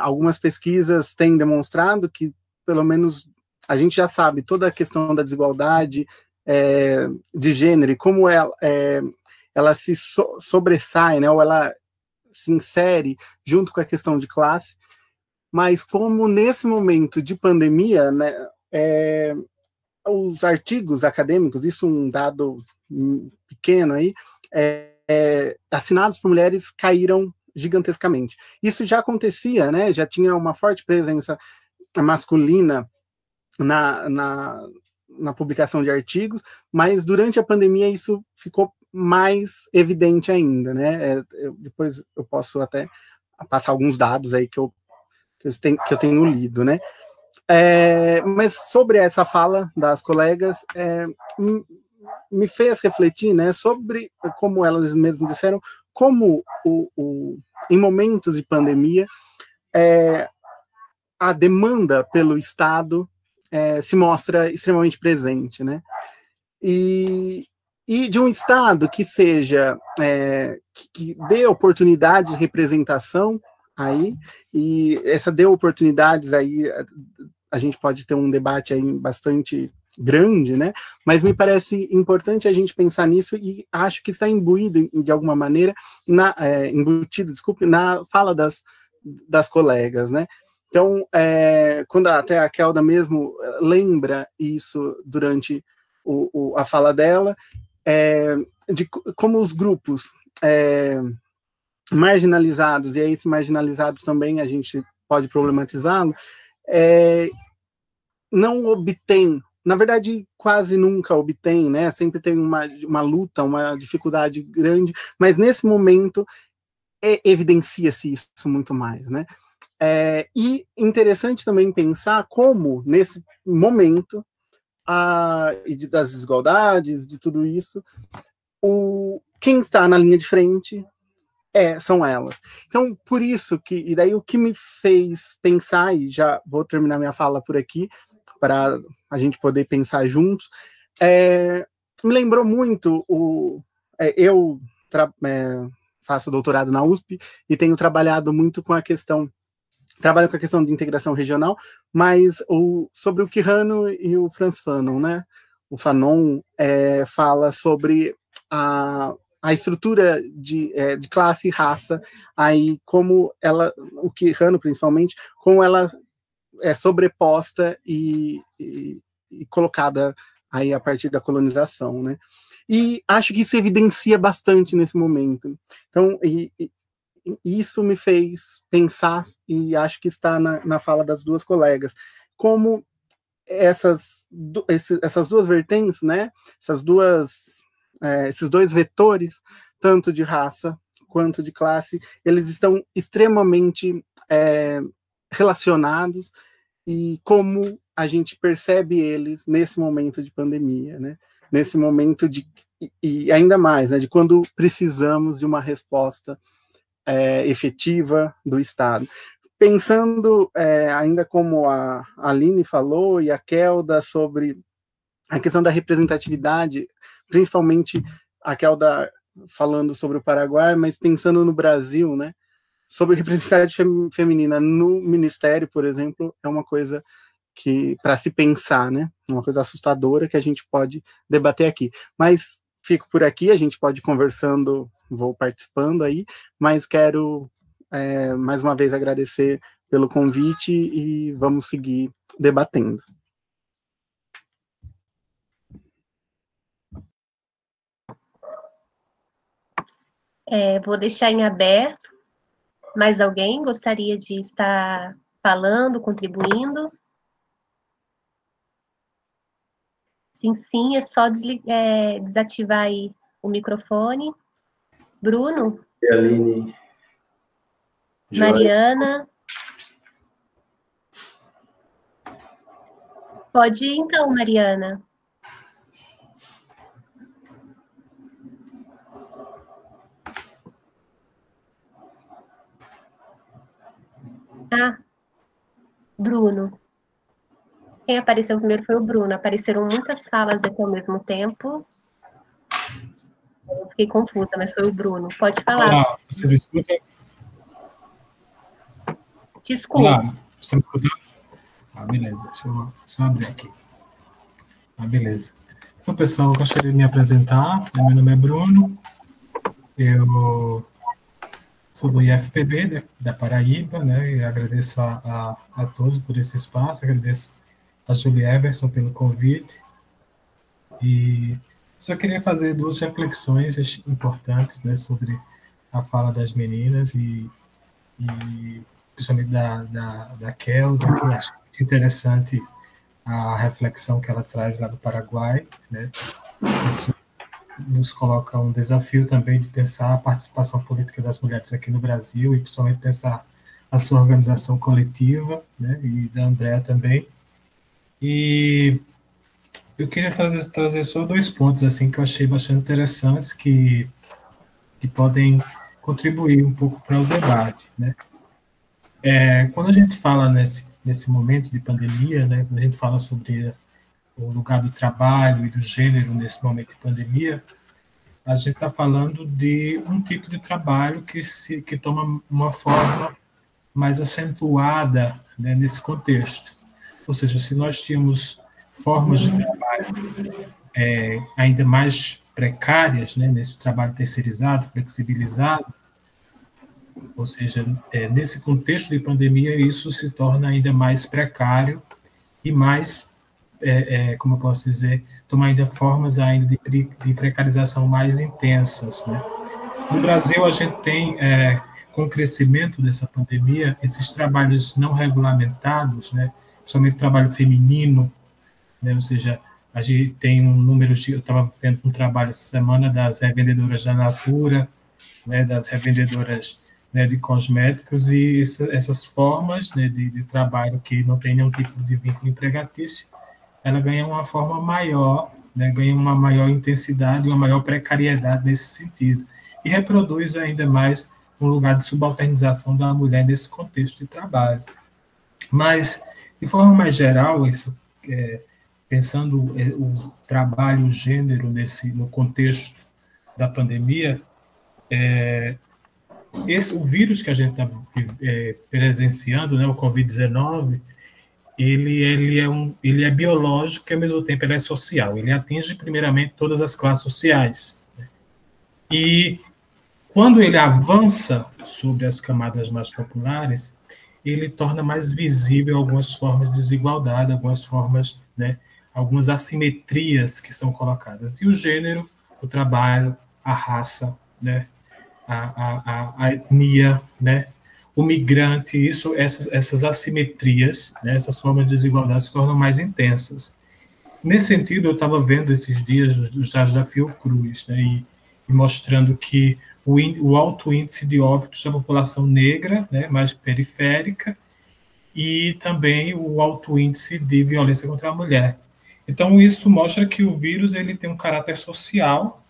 Algumas pesquisas têm demonstrado que, pelo menos, a gente já sabe toda a questão da desigualdade de gênero e como ela se sobressai, né, ou ela se insere junto com a questão de classe, mas como nesse momento de pandemia, né, os artigos acadêmicos, isso é um dado pequeno aí, assinados por mulheres caíram gigantescamente. Isso já acontecia, né? Já tinha uma forte presença masculina na publicação de artigos, mas durante a pandemia isso ficou mais evidente ainda, né? Depois eu posso até passar alguns dados aí que eu tenho lido, né? Mas sobre essa fala das colegas, me fez refletir, né, sobre, como elas mesmas disseram, como em momentos de pandemia, a demanda pelo Estado se mostra extremamente presente, né? E de um Estado que seja, que dê oportunidade de representação aí, e essa dê oportunidades aí, a gente pode ter um debate aí bastante grande, né? Mas me parece importante a gente pensar nisso, e acho que está imbuído, de alguma maneira, embutido, desculpe, na fala das colegas, né? Então, quando até a Kelda mesmo lembra isso durante a fala dela, de como os grupos marginalizados, e aí esses marginalizados também a gente pode problematizá-lo, não obtém, na verdade, quase nunca obtém, né? Sempre tem uma luta, uma dificuldade grande, mas nesse momento evidencia-se isso muito mais, né? E interessante também pensar como, nesse momento, das desigualdades, de tudo isso, quem está na linha de frente são elas. Então, por isso e daí o que me fez pensar, e já vou terminar minha fala por aqui, para a gente poder pensar juntos, me lembrou muito eu faço doutorado na USP e tenho trabalhado muito com a questão de integração regional, mas sobre o Quijano e o Frantz Fanon, né? O Fanon fala sobre a estrutura de classe e raça, aí como ela, o Quijano principalmente, como ela é sobreposta e colocada aí a partir da colonização, né? E acho que isso evidencia bastante nesse momento. Então, isso me fez pensar, e acho que está na fala das duas colegas, como essas duas vertentes, né? Esses dois vetores, tanto de raça quanto de classe, eles estão extremamente relacionados, e como a gente percebe eles nesse momento de pandemia, né? Nesse momento e ainda mais, né, de quando precisamos de uma resposta efetiva do Estado. Pensando, ainda como a Aline falou, e a Kelda, sobre a questão da representatividade, principalmente a Kelda falando sobre o Paraguai, mas pensando no Brasil, né, sobre representatividade feminina no Ministério, por exemplo, é uma coisa que, para se pensar, né, uma coisa assustadora que a gente pode debater aqui. Mas fico por aqui, a gente pode ir conversando, vou participando aí, mas quero mais uma vez agradecer pelo convite e vamos seguir debatendo. Vou deixar em aberto. Mais alguém gostaria de estar falando, contribuindo? Sim, é só desativar aí o microfone. Bruno? Aline. Mariana? Pode ir então, Mariana. Bruno. Quem apareceu primeiro foi o Bruno. Apareceram muitas falas aqui ao mesmo tempo. Eu fiquei confusa, mas foi o Bruno. Pode falar. Olá, vocês me escutam? Te escuto. Olá, estão me escutando? Beleza. Deixa eu só abrir aqui. Beleza. Então, pessoal, eu gostaria de me apresentar. Meu nome é Bruno. Eu sou do IFPB, da Paraíba, né? E agradeço a todos por esse espaço. Agradeço a Julie Everson pelo convite. E só queria fazer duas reflexões importantes, né, sobre a fala das meninas e principalmente da Kelda, que eu acho muito interessante a reflexão que ela traz lá do Paraguai, né? Isso nos coloca um desafio também de pensar a participação política das mulheres aqui no Brasil e principalmente pensar a sua organização coletiva, né? E da Andréa também. E eu queria trazer só dois pontos assim que eu achei bastante interessantes que podem contribuir um pouco para o debate, né? Quando a gente fala nesse momento de pandemia, né, quando a gente fala sobre o lugar do trabalho e do gênero nesse momento de pandemia, a gente está falando de um tipo de trabalho que toma uma forma mais acentuada, né, nesse contexto. Ou seja, se nós tínhamos formas de trabalho ainda mais precárias, né, nesse trabalho terceirizado, flexibilizado, ou seja, nesse contexto de pandemia, isso se torna ainda mais precário e mais, como eu posso dizer, toma ainda formas ainda de precarização mais intensas, né? No Brasil, a gente tem, com o crescimento dessa pandemia, esses trabalhos não regulamentados, né, principalmente o trabalho feminino, né, ou seja, a gente tem um número eu estava vendo um trabalho essa semana das revendedoras da Natura, né, das revendedoras, né, de cosméticos, e essas formas, né, de trabalho que não tem nenhum tipo de vínculo empregatício, ela ganha uma forma maior, né, ganha uma maior intensidade, uma maior precariedade nesse sentido, e reproduz ainda mais um lugar de subalternização da mulher nesse contexto de trabalho. Mas, de forma mais geral, isso, pensando o trabalho, o gênero no contexto da pandemia, o vírus que a gente está presenciando, né, o Covid-19, ele é biológico e, ao mesmo tempo, ele é social. Ele atinge, primeiramente, todas as classes sociais. Né? E, quando ele avança sobre as camadas mais populares, ele torna mais visível algumas formas de desigualdade, algumas formas, né, algumas assimetrias que são colocadas. E o gênero, o trabalho, a raça, né, a etnia, né, o migrante, essas assimetrias, né, essas formas de desigualdade se tornam mais intensas. Nesse sentido, eu estava vendo esses dias os dados da Fiocruz, né, e mostrando que o alto índice de óbitos da população negra, né, mais periférica, e também o alto índice de violência contra a mulher. Então, isso mostra que o vírus ele tem um caráter social,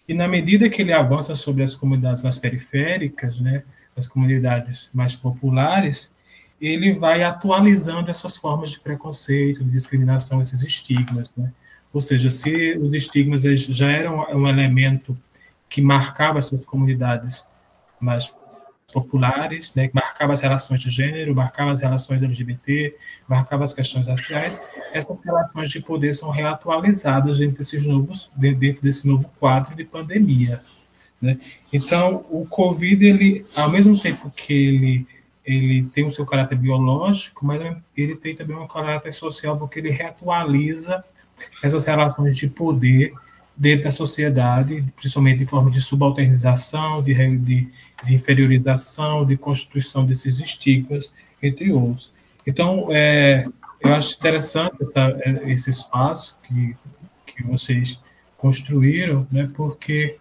e na medida que ele avança sobre as comunidades mais periféricas, né, as comunidades mais populares, ele vai atualizando essas formas de preconceito, de discriminação, esses estigmas, né? Ou seja, se os estigmas já eram um elemento que marcava essas comunidades mais populares, né, que marcava as relações de gênero, marcava as relações LGBT, marcava as questões raciais, essas relações de poder são reatualizadas dentro desse novo quadro de pandemia, né? Então, o COVID, ele, ao mesmo tempo que ele tem o seu caráter biológico, mas ele tem também um caráter social, porque ele reatualiza essas relações de poder dentro da sociedade, principalmente de forma de subalternização, de inferiorização, de constituição desses estigmas, entre outros. Então, eu acho interessante esse espaço que vocês construíram, né, porque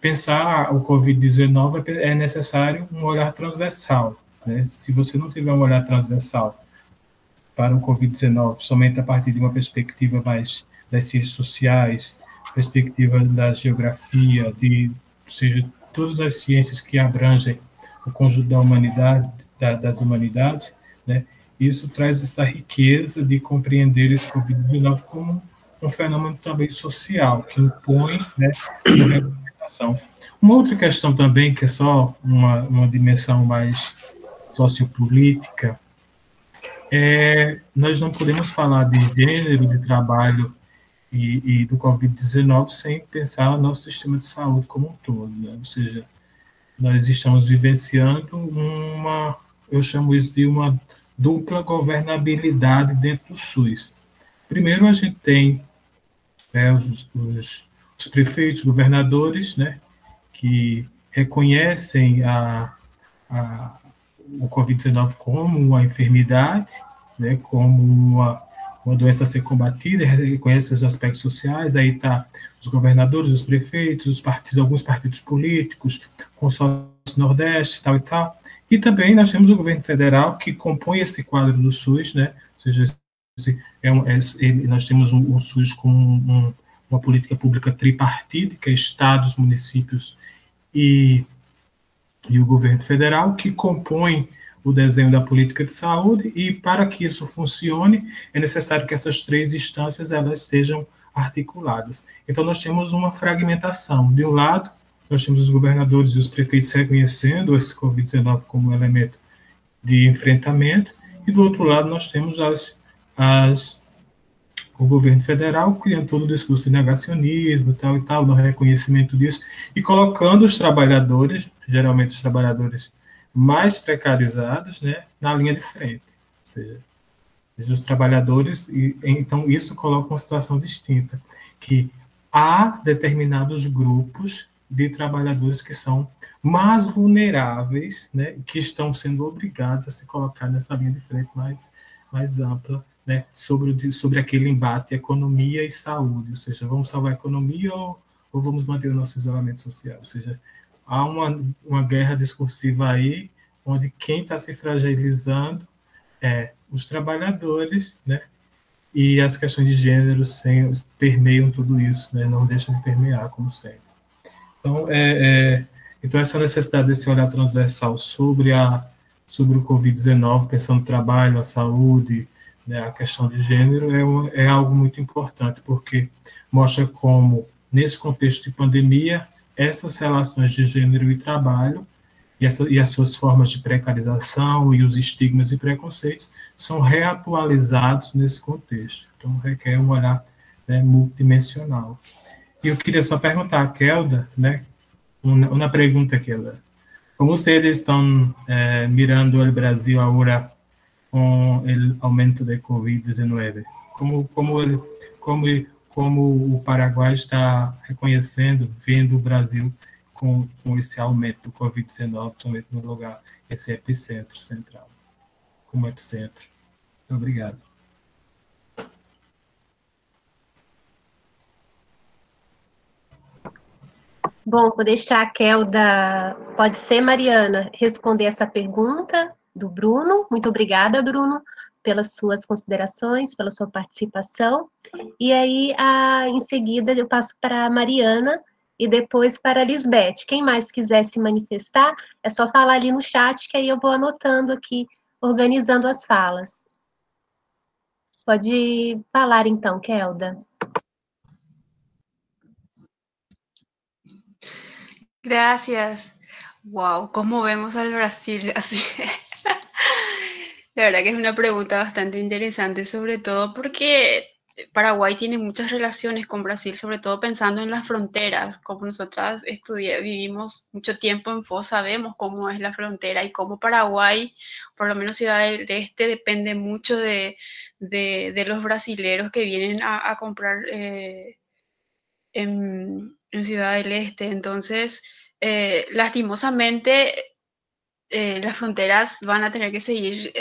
pensar o Covid-19 é necessário um olhar transversal, né? Se você não tiver um olhar transversal para o Covid-19, somente a partir de uma perspectiva mais das ciências sociais, perspectiva da geografia, ou seja, todas as ciências que abrangem o conjunto da humanidade, das humanidades, né? Isso traz essa riqueza de compreender esse Covid-19 como um fenômeno também social, que impõe, né, uma representação. Uma outra questão também, que é só uma dimensão mais sociopolítica, nós não podemos falar de gênero, de trabalho e do Covid-19 sem pensar no nosso sistema de saúde como um todo, né? Ou seja, nós estamos vivenciando eu chamo isso de uma dupla governabilidade dentro do SUS. Primeiro, a gente tem os prefeitos, governadores, né, que reconhecem o Covid-19 como uma enfermidade, né, como uma doença a ser combatida, reconhece os aspectos sociais, aí está os governadores, os prefeitos, alguns partidos políticos, consórcio Nordeste, tal e tal, e também nós temos o governo federal que compõe esse quadro do SUS, né, ou seja, nós temos o SUS com uma política pública tripartite, estados, municípios e o governo federal, que compõe o desenho da política de saúde, e para que isso funcione, é necessário que essas três instâncias elas sejam articuladas. Então, nós temos uma fragmentação. De um lado, nós temos os governadores e os prefeitos reconhecendo esse Covid-19 como um elemento de enfrentamento, e do outro lado, nós temos o governo federal criando todo o discurso de negacionismo, tal e tal, no reconhecimento disso, e colocando os trabalhadores, geralmente os trabalhadores mais precarizados, né, na linha de frente. Ou seja, os trabalhadores, então isso coloca uma situação distinta, que há determinados grupos de trabalhadores que são mais vulneráveis, né, que estão sendo obrigados a se colocar nessa linha de frente mais ampla, né, sobre aquele embate economia e saúde, ou seja, vamos salvar a economia ou vamos manter o nosso isolamento social, ou seja, há uma guerra discursiva aí, onde quem está se fragilizando é os trabalhadores, né, e as questões de gênero permeiam tudo isso, né, não deixam de permear, como sempre. Então essa necessidade desse olhar transversal sobre o Covid-19, pensando no trabalho, a saúde, né, a questão de gênero, é algo muito importante, porque mostra como, nesse contexto de pandemia, essas relações de gênero e trabalho, e as suas formas de precarização e os estigmas e preconceitos são reatualizados nesse contexto. Então, requer um olhar, né, multidimensional. E eu queria só perguntar a Kelda, né, uma pergunta, Kelda, como ustedes están mirando el Brasil ahora con el aumento de COVID-19? Como o Paraguai está reconhecendo, vendo o Brasil com esse aumento do Covid-19, principalmente no lugar, esse epicentro central, como epicentro? Obrigado. Bom, vou deixar a Kelda, pode ser, Mariana, responder essa pergunta do Bruno. Muito obrigada, Bruno, pelas suas considerações, pela sua participação. E aí, em seguida, eu passo para a Mariana e depois para a Lisbeth. Quem mais quiser se manifestar, é só falar ali no chat, que aí eu vou anotando aqui, organizando as falas. Pode falar, então, Kelda. Gracias. Wow, ¿cómo vemos al Brasil? Así. La verdad que es una pregunta bastante interesante, sobre todo porque Paraguay tiene muchas relaciones con Brasil, sobre todo pensando en las fronteras. Como nosotras vivimos mucho tiempo en Foz, sabemos cómo es la frontera y cómo Paraguay, por lo menos Ciudad del Este, depende mucho de los brasileros que vienen a comprar en Ciudad del Este. Entonces, lastimosamente, las fronteras van a tener que seguir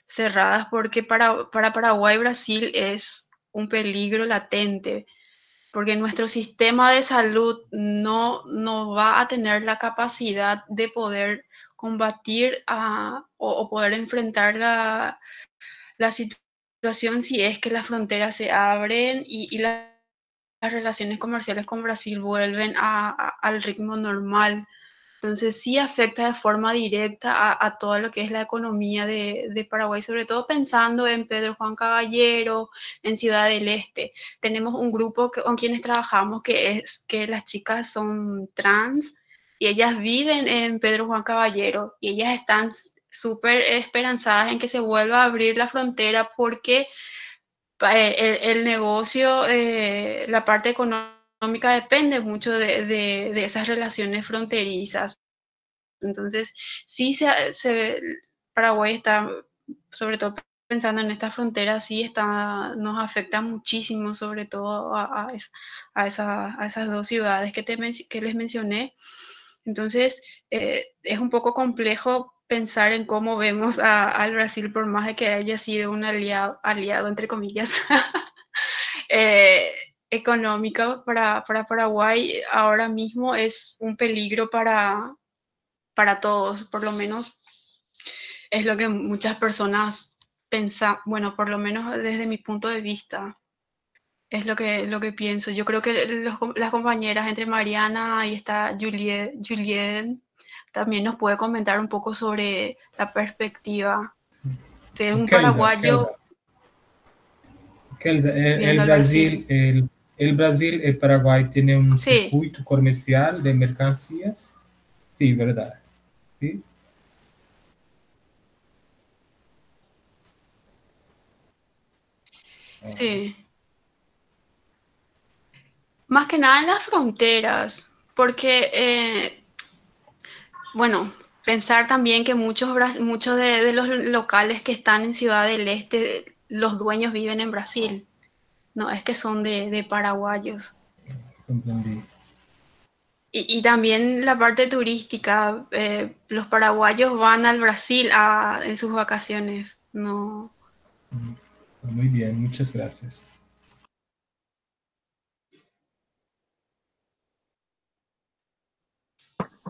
cerradas porque para Paraguay y Brasil es un peligro latente, porque nuestro sistema de salud no va a tener la capacidad de poder combatir o poder enfrentar la situación si es que las fronteras se abren y las relaciones comerciales con Brasil vuelven al ritmo normal. Entonces sí afecta de forma directa a todo lo que es la economía de Paraguay, sobre todo pensando en Pedro Juan Caballero, en Ciudad del Este. Tenemos un grupo con quienes trabajamos que es que las chicas son trans y ellas viven en Pedro Juan Caballero y ellas están súper esperanzadas en que se vuelva a abrir la frontera porque el negocio, la parte económica depende mucho de esas relaciones fronterizas. Entonces, sí Paraguay está, sobre todo pensando en esta frontera, sí nos afecta muchísimo, sobre todo a esas dos ciudades que les mencioné. Entonces, es un poco complejo pensar en cómo vemos al Brasil, por más de que haya sido un aliado entre comillas, económico para Paraguay, ahora mismo es un peligro para todos, por lo menos es lo que muchas personas piensan, bueno, por lo menos desde mi punto de vista, es lo que pienso. Yo creo que las compañeras entre Mariana y está Julien también nos puede comentar un poco sobre la perspectiva de un paraguayo. Kelda, el Brasil, el Paraguay tiene un circuito comercial de mercancías. Sí, verdad. ¿Sí? Sí. Más que nada en las fronteras, porque, bueno, pensar también que muchos de los locales que están en Ciudad del Este, los dueños viven en Brasil. No, es que son de paraguayos. Comprendí. Y también la parte turística, los paraguayos van al Brasil en sus vacaciones, no. Muy bien, muchas gracias.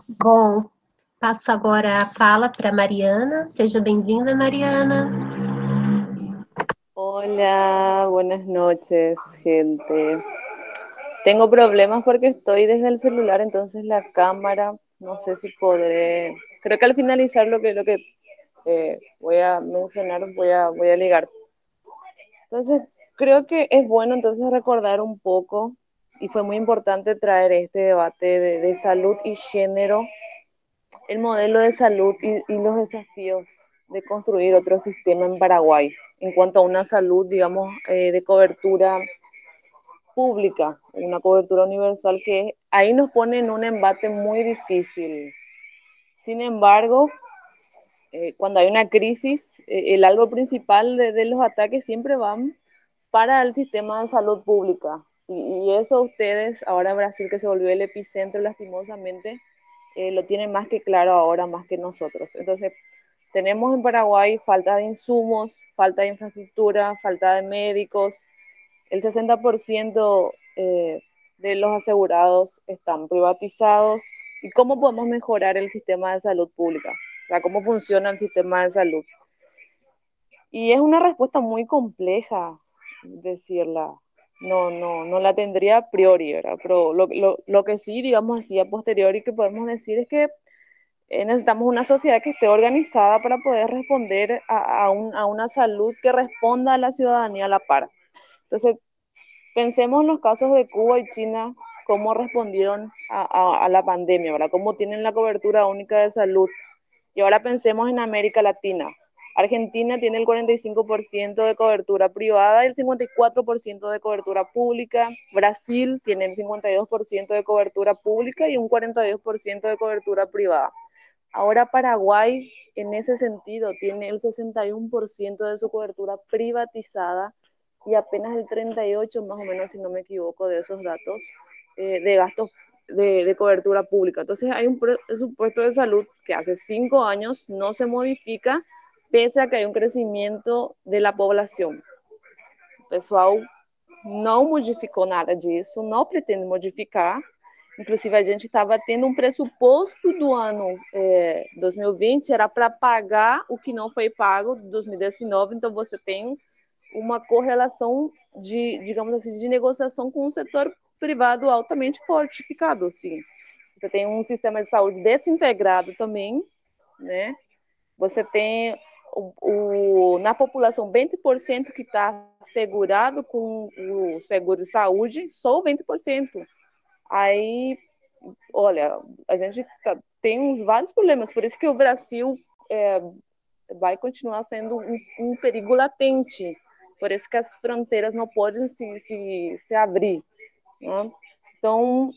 Bom, passo agora a fala para Mariana. Seja bem-vinda, Mariana. Hola, buenas noches, gente. Tengo problemas porque estoy desde el celular, entonces la cámara, no sé si podré. Creo que al finalizar lo que voy a mencionar, voy a ligar. Entonces, creo que es bueno entonces recordar un poco, y fue muy importante traer este debate de salud y género, el modelo de salud y los desafíos de construir otro sistema en Paraguay en cuanto a una salud, digamos, de cobertura pública, una cobertura universal que ahí nos pone en un embate muy difícil. Sin embargo, cuando hay una crisis, el algo principal de los ataques siempre van para el sistema de salud pública. Y eso ustedes, ahora Brasil que se volvió el epicentro lastimosamente, lo tienen más que claro ahora, más que nosotros. Entonces, tenemos en Paraguay falta de insumos, falta de infraestructura, falta de médicos. El 60% de los asegurados están privatizados. ¿Y cómo podemos mejorar el sistema de salud pública? O sea, ¿cómo funciona el sistema de salud? Y es una respuesta muy compleja decirla. No la tendría a priori, ¿verdad? Pero lo que sí, digamos así, a posteriori que podemos decir es que necesitamos una sociedad que esté organizada para poder responder a una salud que responda a la ciudadanía a la par. Entonces, pensemos en los casos de Cuba y China, cómo respondieron a la pandemia, ¿verdad? Cómo tienen la cobertura única de salud. Y ahora pensemos en América Latina. Argentina tiene el 45% de cobertura privada y el 54% de cobertura pública. Brasil tiene el 52% de cobertura pública y un 42% de cobertura privada. Ahora Paraguay, en ese sentido, tiene el 61% de su cobertura privatizada y apenas el 38%, más o menos, si no me equivoco, de esos datos, de gastos de cobertura pública. Entonces hay un presupuesto de salud que hace 5 años no se modifica, pese a que hay un crecimiento de la población. O pessoal não modificou nada disso, não pretende modificar. Inclusive, a gente estava tendo um pressuposto do ano 2020, era para pagar o que não foi pago de 2019, então você tem uma correlação de, digamos assim, de negociação com o setor privado altamente fortificado, sim. Você tem um sistema de saúde desintegrado também, né? Você tem na população 20% que está segurado com o seguro de saúde, só 20%. Aí, olha, a gente tem uns vários problemas, por isso que o Brasil vai continuar sendo um perigo latente, por isso que as fronteiras não podem se abrir, né? Então,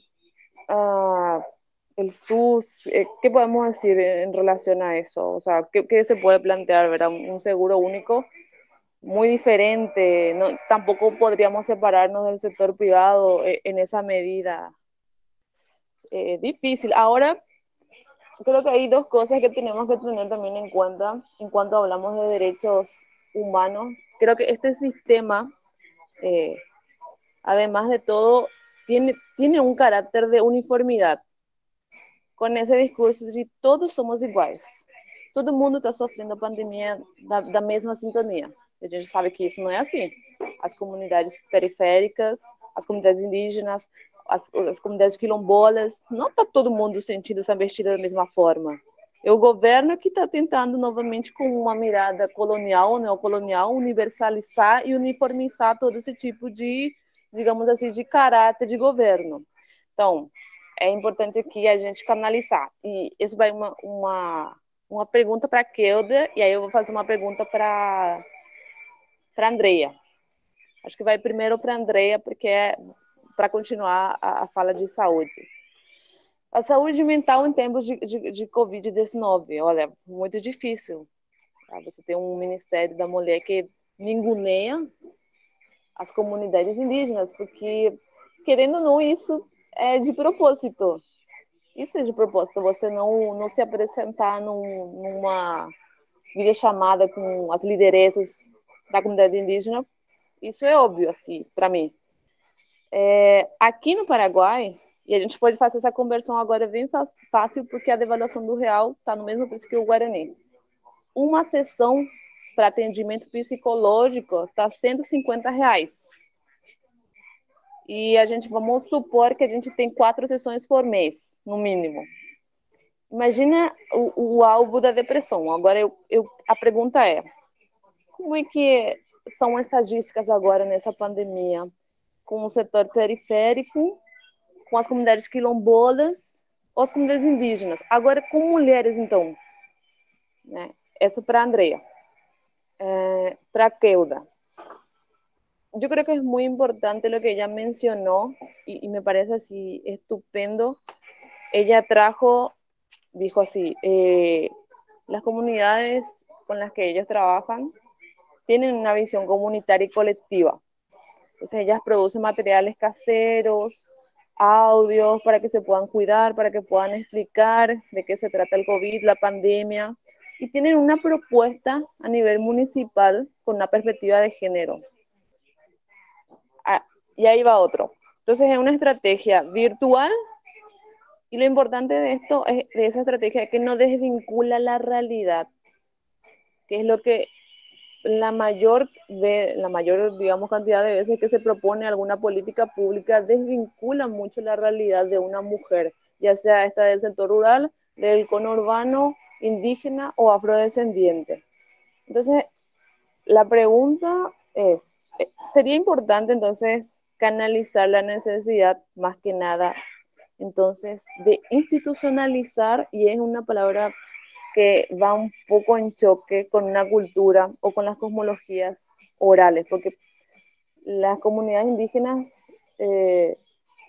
el SUS, ¿qué podemos decir en relación a eso? O sea, ¿qué se puede plantear, verdad? Un seguro único muy diferente, no, tampoco podríamos separarnos del sector privado en esa medida. Difícil. Ahora, creo que hay dos cosas que tenemos que tener también en cuenta en cuanto hablamos de derechos humanos. Creo que este sistema, además de todo, tiene un carácter de uniformidad. Com esse discurso de todos somos iguais. Todo mundo está sofrendo a pandemia da mesma sintonia. A gente sabe que isso não é assim. As comunidades periféricas, as comunidades indígenas, as comunidades quilombolas, não está todo mundo sentindo essa investida da mesma forma. É o governo que está tentando novamente, com uma mirada colonial, neocolonial, universalizar e uniformizar todo esse tipo de, digamos assim, de caráter de governo. Então, é importante aqui a gente canalizar. E isso vai uma pergunta para a Kelda, e aí eu vou fazer uma pergunta para a Andrea. Acho que vai primeiro para a Andrea, porque é para continuar a fala de saúde. A saúde mental em tempos de Covid-19, olha, muito difícil. Você tem um Ministério da Mulher que ninguneia as comunidades indígenas, porque, querendo ou não, isso é de propósito. Isso é de propósito, você não se apresentar numa videochamada com as lideranças da comunidade indígena. Isso é óbvio, assim, para mim. Aqui no Paraguai, e a gente pode fazer essa conversão agora bem fácil, porque a devaluação do real está no mesmo preço que o Guarani. Uma sessão para atendimento psicológico está R$150. E a gente, vamos supor que a gente tem 4 sessões por mês, no mínimo. Imagina o alvo da depressão. Agora, a pergunta é, como é que são as estatísticas agora nessa pandemia, com o setor periférico, com as comunidades quilombolas, ou as comunidades indígenas? Agora, com mulheres, então. Né? Essa para a Andrea. Para a Kelda. Yo creo que es muy importante lo que ella mencionó y me parece así estupendo. Ella trajo dijo así, las comunidades con las que ellos trabajan tienen una visión comunitaria y colectiva. Entonces ellas producen materiales caseros, audios para que se puedan cuidar, para que puedan explicar de qué se trata el COVID, la pandemia, y tienen una propuesta a nivel municipal con una perspectiva de género. Y ahí va otro. Entonces es una estrategia virtual, y lo importante de esto, de esa estrategia, es que no desvincula la realidad, que es lo que la mayor, digamos, cantidad de veces que se propone alguna política pública desvincula mucho la realidad de una mujer, ya sea esta del sector rural, del conurbano, indígena o afrodescendiente. Entonces, la pregunta es, sería importante entonces canalizar la necesidad más que nada, entonces, de institucionalizar, y es una palabra que va un poco en choque con una cultura o con las cosmologías orales, porque las comunidades indígenas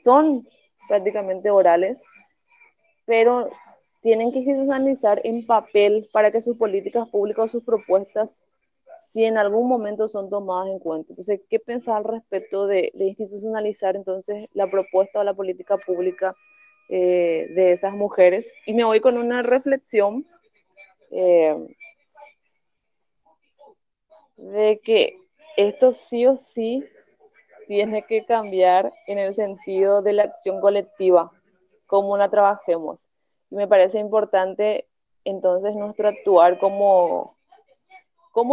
son prácticamente orales, pero tienen que institucionalizar en papel para que sus políticas públicas o sus propuestas, si en algún momento son tomadas en cuenta. Entonces, ¿qué pensar al respecto de institucionalizar entonces la propuesta o la política pública de esas mujeres? Y me voy con una reflexión de que esto sí o sí tiene que cambiar en el sentido de la acción colectiva, cómo la trabajemos. Y me parece importante entonces nuestro actuar como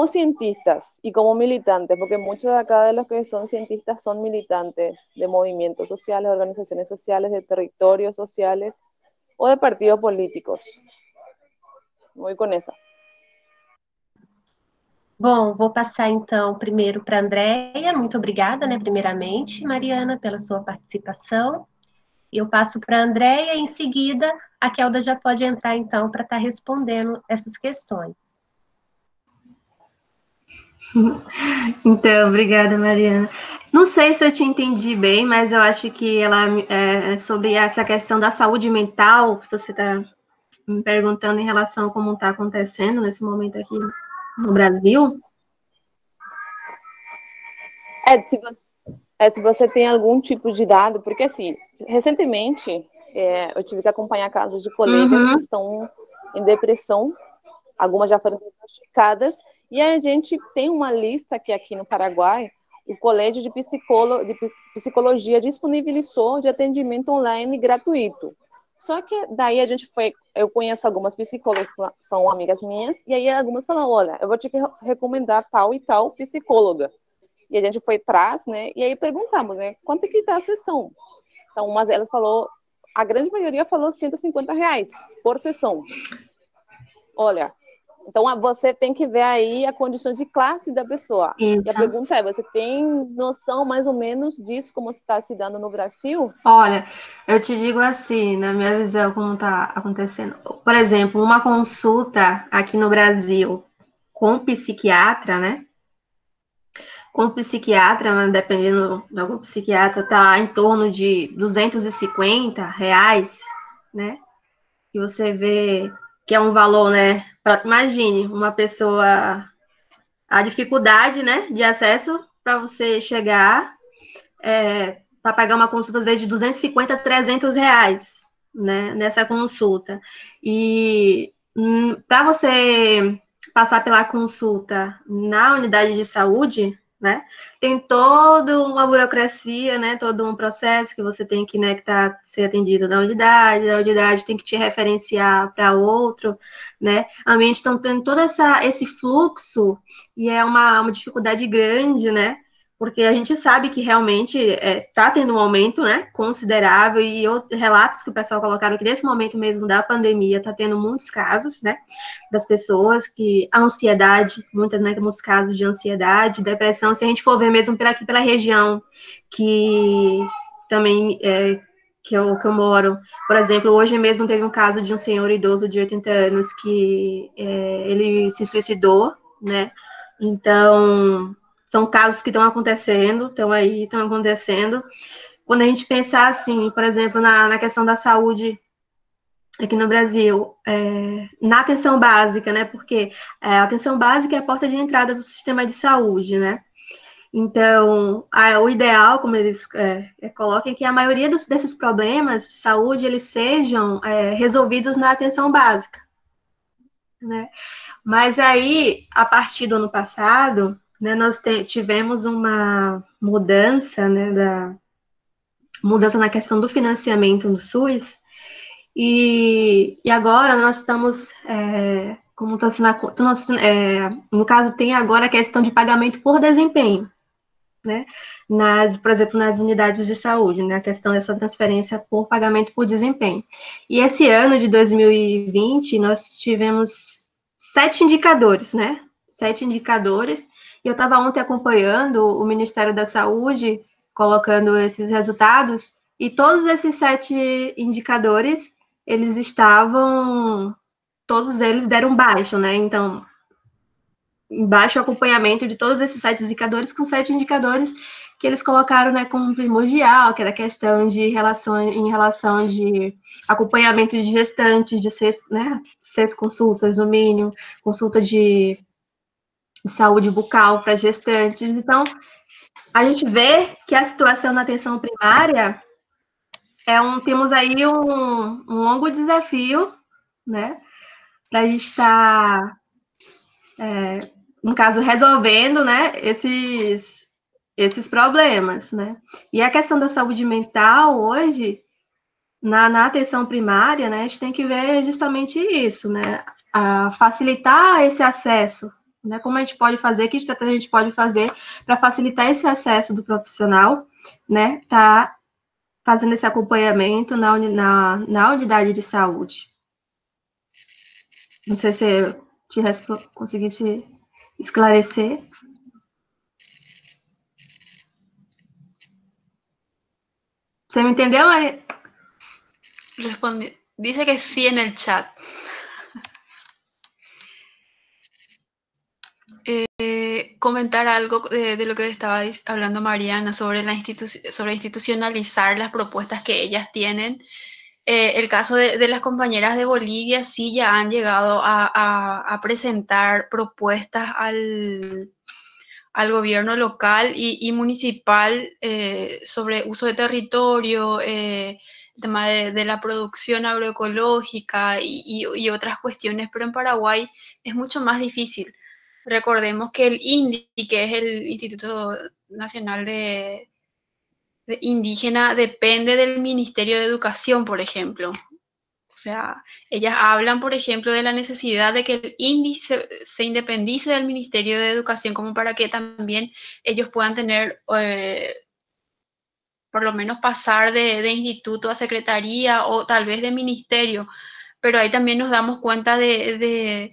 cientistas y como militantes, porque muchos de acá de los que son cientistas son militantes de movimientos sociales, organizaciones sociales, de territorios sociales o de partidos políticos. Voy con eso. Bom, vou passar então primeiro para a Andréia. Muito obrigada, né, primeiramente, Mariana, pela sua participação. Eu passo para a Andréia e em seguida a Kelda já pode entrar então para estar respondendo essas questões. Então, obrigada, Mariana. Não sei se eu te entendi bem, mas eu acho que ela sobre essa questão da saúde mental, que você está me perguntando em relação a como está acontecendo nesse momento aqui no Brasil. Se você tem algum tipo de dado, porque assim, recentemente eu tive que acompanhar casos de colegas que estão em depressão, algumas já foram diagnosticadas, e a gente tem uma lista que aqui no Paraguai, o Colégio de Psicologia disponibilizou de atendimento online gratuito. Só que daí eu conheço algumas psicólogas que são amigas minhas, e aí algumas falam, olha, eu vou te recomendar tal e tal psicóloga. E a gente foi atrás, né, e aí perguntamos, né, quanto é que tá a sessão? Então, uma delas falou, a grande maioria falou R$150 por sessão. Olha, então você tem que ver aí a condição de classe da pessoa. Isso. E a pergunta é, você tem noção mais ou menos disso, como está se dando no Brasil? Olha, eu te digo assim, na minha visão, como está acontecendo. Por exemplo, uma consulta aqui no Brasil com psiquiatra, né? Com psiquiatra, dependendo de algum psiquiatra, está em torno de R$250, né? E você vê que é um valor, né? Imagine uma pessoa, a dificuldade, né, de acesso para você chegar para pagar uma consulta, às vezes, de R$250 a R$300, né, nessa consulta. E para você passar pela consulta na unidade de saúde, né, tem toda uma burocracia, né, todo um processo que você tem que, né, que ser atendido na unidade, a unidade tem que te referenciar para outro, né, ambiente, estão tendo todo esse fluxo, e é uma dificuldade grande, né, porque a gente sabe que realmente está tendo um aumento, né, considerável, e relatos que o pessoal colocaram que nesse momento mesmo da pandemia está tendo muitos casos, né, das pessoas que a ansiedade, muitos casos de ansiedade, depressão, se a gente for ver mesmo aqui pela região que também que eu moro, por exemplo, hoje mesmo teve um caso de um senhor idoso de 80 anos que ele se suicidou, né, então são casos que estão acontecendo, estão acontecendo. Quando a gente pensar assim, por exemplo, na questão da saúde aqui no Brasil, na atenção básica, né? Porque a atenção básica é a porta de entrada do sistema de saúde, né? Então, o ideal, como eles colocam, é que a maioria desses problemas de saúde, eles sejam resolvidos na atenção básica, né? Mas aí, a partir do ano passado, né, nós tivemos uma mudança, né, mudança na questão do financiamento no SUS, e agora nós estamos, como está sendo, no caso, tem agora a questão de pagamento por desempenho, né? Por exemplo, nas unidades de saúde, né? A questão dessa transferência por pagamento por desempenho. E esse ano de 2020, nós tivemos 7 indicadores, né? 7 indicadores. E eu estava ontem acompanhando o Ministério da Saúde, colocando esses resultados, e todos esses 7 indicadores, todos eles deram baixo, né? Então, embaixo o acompanhamento de todos esses 7 indicadores, com 7 indicadores que eles colocaram, né, como primordial, que era a questão de em relação de acompanhamento de gestantes, de 6 consultas no mínimo, consulta de saúde bucal para gestantes. Então, a gente vê que a situação na atenção primária temos aí um longo desafio, né, para a gente estar no caso, resolvendo, né, esses problemas, né? E a questão da saúde mental, hoje, na atenção primária, né, a gente tem que ver justamente isso, né? Facilitar esse acesso, né? Como a gente pode fazer, que estratégia a gente pode fazer para facilitar esse acesso do profissional, né? Tá fazendo esse acompanhamento na unidade de saúde. Não sei se eu conseguisse esclarecer. ¿Se me entendió? Respondí. Dice que sí en el chat. Comentar algo de lo que estaba hablando Mariana sobre sobre institucionalizar las propuestas que ellas tienen. El caso de las compañeras de Bolivia sí ya han llegado a presentar propuestas al gobierno local y municipal sobre uso de territorio, el tema de la producción agroecológica y otras cuestiones, pero en Paraguay es mucho más difícil. Recordemos que el INDI, que es el Instituto Nacional de Indígena, depende del Ministerio de Educación, por ejemplo. O sea, ellas hablan, por ejemplo, de la necesidad de que el INDI se independice del Ministerio de Educación, como para que también ellos puedan tener, por lo menos pasar de instituto a secretaría o tal vez de ministerio. Pero ahí también nos damos cuenta de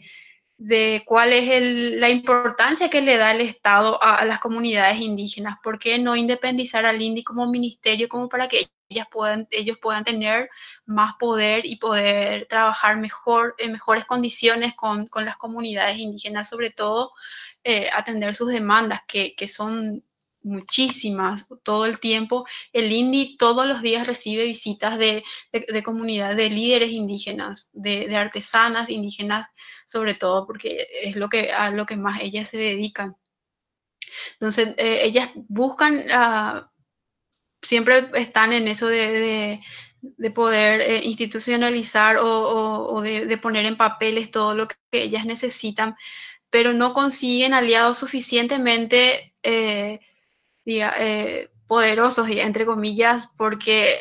cuál es la importancia que le da el Estado a las comunidades indígenas. ¿Por qué no independizar al INDI como ministerio, como para que ellos puedan tener más poder y poder trabajar mejor, en mejores condiciones con las comunidades indígenas, sobre todo atender sus demandas, que son muchísimas todo el tiempo? El INDI todos los días recibe visitas de comunidades, de líderes indígenas, de artesanas indígenas, sobre todo porque es a lo que más ellas se dedican. Entonces, ellas buscan, siempre están en eso de poder institucionalizar o de poner en papeles todo lo que ellas necesitan, pero no consiguen aliados suficientemente poderosos, entre comillas, porque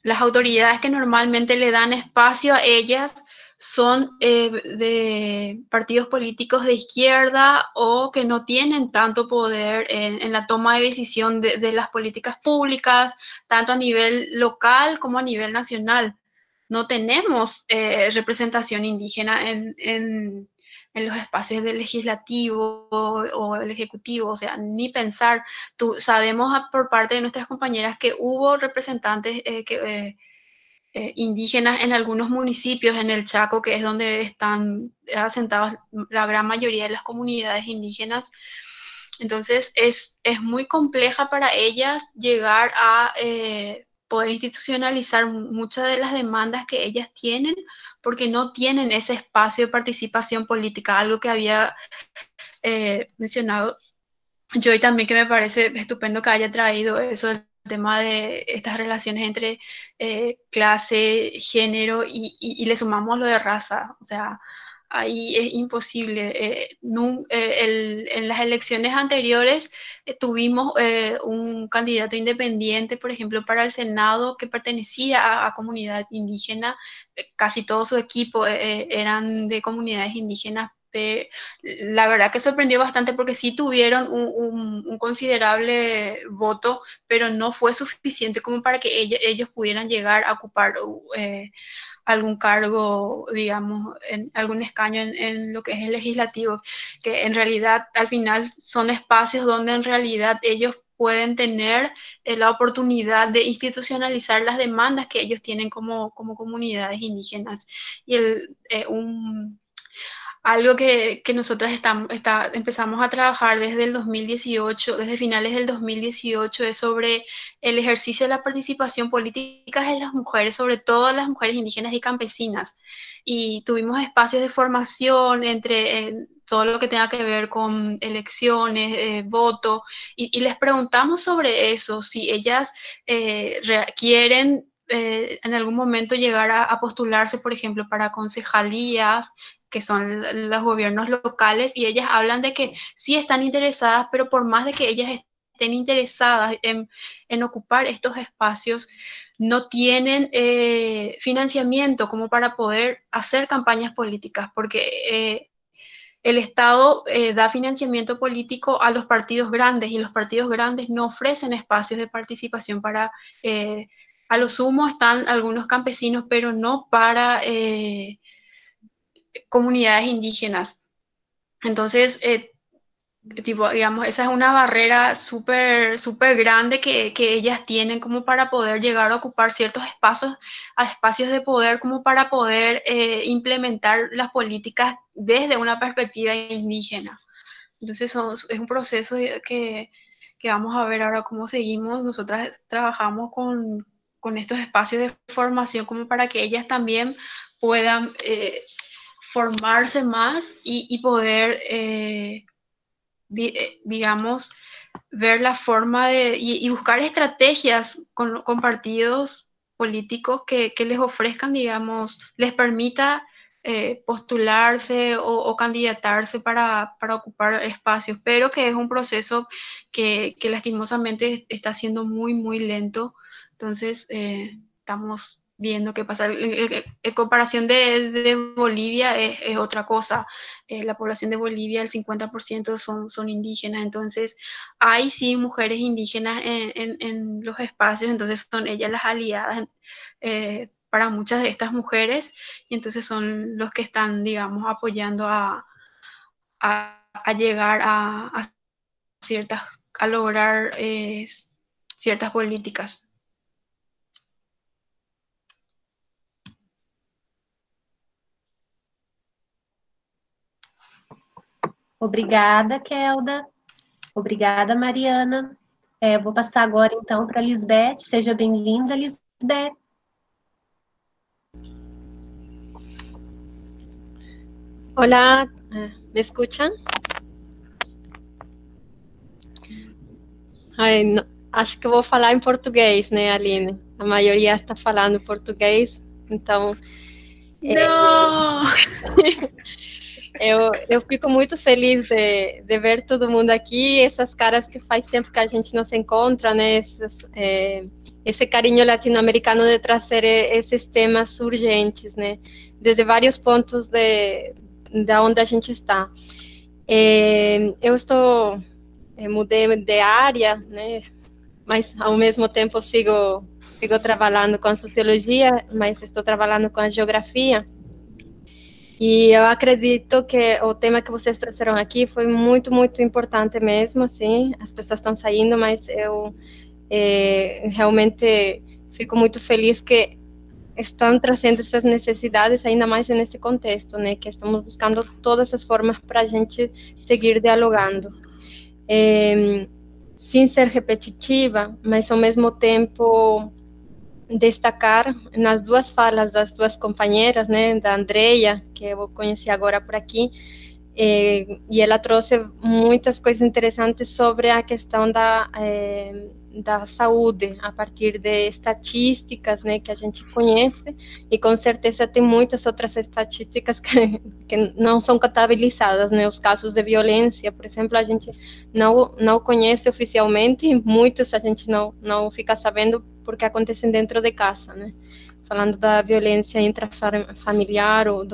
las autoridades que normalmente le dan espacio a ellas son de partidos políticos de izquierda o que no tienen tanto poder en la toma de decisión de las políticas públicas, tanto a nivel local como a nivel nacional. No tenemos representación indígena en los espacios del legislativo o del ejecutivo, o sea, ni pensar. Sabemos por parte de nuestras compañeras que hubo representantes indígenas en algunos municipios en el Chaco, que es donde están asentadas la gran mayoría de las comunidades indígenas. Entonces es muy compleja para ellas llegar a poder institucionalizar muchas de las demandas que ellas tienen, porque no tienen ese espacio de participación política, algo que había mencionado yo, y también que me parece estupendo que haya traído eso, el tema de estas relaciones entre clase, género y le sumamos lo de raza. O sea, ahí es imposible. En las elecciones anteriores tuvimos un candidato independiente, por ejemplo, para el Senado que pertenecía a comunidad indígena. Casi todo su equipo eran de comunidades indígenas. La verdad que sorprendió bastante porque sí tuvieron un considerable voto, pero no fue suficiente como para que ellos pudieran llegar a ocupar algún cargo, digamos, en algún escaño en lo que es el legislativo, que en realidad al final son espacios donde en realidad ellos pueden tener la oportunidad de institucionalizar las demandas que ellos tienen como comunidades indígenas. Y algo que nosotras empezamos a trabajar desde el 2018, desde finales del 2018, es sobre el ejercicio de la participación política de las mujeres, sobre todo las mujeres indígenas y campesinas. Y tuvimos espacios de formación entre todo lo que tenga que ver con elecciones, voto, y les preguntamos sobre eso, si ellas quieren en algún momento llegar a postularse, por ejemplo, para concejalías, que son los gobiernos locales, y ellas hablan de que sí están interesadas, pero por más de que ellas estén interesadas en ocupar estos espacios, no tienen financiamiento como para poder hacer campañas políticas, porque el Estado da financiamiento político a los partidos grandes, y los partidos grandes no ofrecen espacios de participación para, a lo sumo están algunos campesinos, pero no para comunidades indígenas. Entonces, digamos, esa es una barrera súper grande que ellas tienen como para poder llegar a ocupar ciertos espacios de poder, como para poder implementar las políticas desde una perspectiva indígena. Entonces, es un proceso que vamos a ver ahora cómo seguimos. Nosotras trabajamos con estos espacios de formación como para que ellas también puedan formarse más y poder, digamos, ver la forma y buscar estrategias con partidos políticos que les ofrezcan, digamos, les permita postularse o candidatarse para ocupar espacios, pero que es un proceso que lastimosamente está siendo muy lento. Entonces, estamos viendo qué pasa. En comparación de Bolivia es otra cosa. La población de Bolivia, el 50% son indígenas, entonces hay sí mujeres indígenas en los espacios, entonces son ellas las aliadas para muchas de estas mujeres, y entonces son los que están, digamos, apoyando a llegar a lograr ciertas políticas. Obrigada, Kelda. Obrigada, Mariana. Vou passar agora, então, para a Lisbeth. Seja bem-vinda, Lisbeth. Hola, ¿me escuchan? Ai, não, acho que eu vou falar em português, né, Aline? A maioria está falando português, então... Não! Eu fico muito feliz de ver todo mundo aqui, essas caras que faz tempo que a gente não se encontra, né? Esse carinho latino-americano de trazer esses temas urgentes, né? Desde vários pontos de onde a gente está. Eu mudei de área, né? Mas ao mesmo tempo sigo trabalhando com a sociologia, mas estou trabalhando com a geografia. E eu acredito que o tema que vocês trouxeram aqui foi muito importante mesmo, assim, as pessoas estão saindo, mas eu realmente fico muito feliz que estão trazendo essas necessidades, ainda mais nesse contexto, né, que estamos buscando todas as formas para a gente seguir dialogando. Sem ser repetitiva, mas ao mesmo tempo destacar nas duas falas das duas companheiras, né, da Andrea, que eu conheci agora por aqui, e ela trouxe muitas coisas interessantes sobre a questão da saúde, a partir de estatísticas, né, que a gente conhece, e com certeza tem muitas outras estatísticas que não são contabilizadas, né, os casos de violência, por exemplo, a gente não conhece oficialmente, e muitos a gente não fica sabendo porque acontecem dentro de casa, né, falando da violência intrafamiliar, ou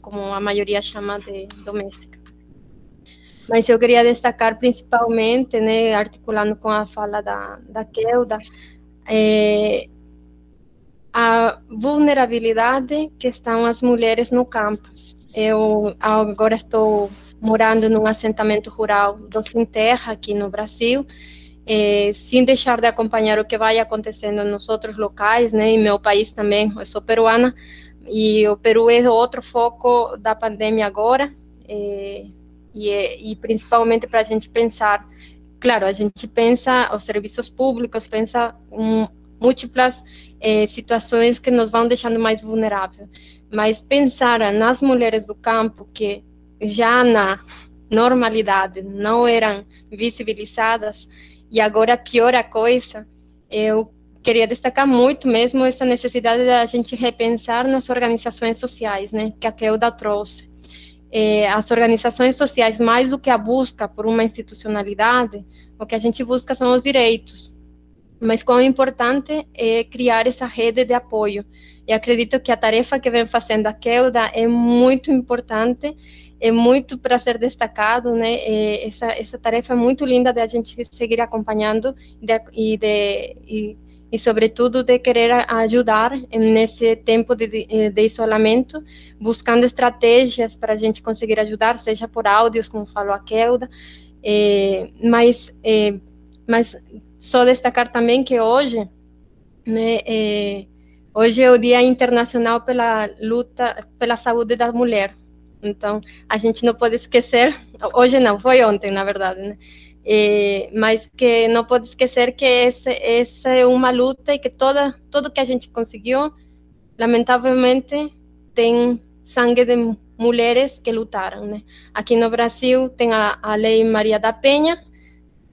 como a maioria chama de doméstica. Mas eu queria destacar principalmente, né, articulando com a fala da Kelda, a vulnerabilidade que estão as mulheres no campo. Eu agora estou morando num assentamento rural do Sem Terra, aqui no Brasil, sem deixar de acompanhar o que vai acontecendo nos outros locais, né, em meu país também. Eu sou peruana, e o Peru é outro foco da pandemia agora, e principalmente para a gente pensar, claro, a gente pensa os serviços públicos, pensa múltiplas situações que nos vão deixando mais vulneráveis, mas pensar nas mulheres do campo, que já na normalidade não eram visibilizadas, e agora piora a coisa, eu queria destacar muito mesmo essa necessidade da gente repensar nas organizações sociais, né, que a Kelda trouxe. As organizações sociais, mais do que a busca por uma institucionalidade, o que a gente busca são os direitos, mas quão importante é criar essa rede de apoio. E acredito que a tarefa que vem fazendo a Kelda é muito importante, é muito para ser destacado, né? Essa tarefa é muito linda de a gente seguir acompanhando e sobretudo, de querer ajudar nesse tempo de isolamento, buscando estratégias para a gente conseguir ajudar, seja por áudios, como falou a Kelda, mas só destacar também que hoje, né, hoje é o Dia Internacional pela luta pela saúde da mulher. Então, a gente não pode esquecer, hoje não, foi ontem, na verdade, né? Mas que não pode esquecer que essa é uma luta, e que tudo que a gente conseguiu, lamentavelmente, tem sangue de mulheres que lutaram, né? Aqui no Brasil tem a Lei Maria da Penha.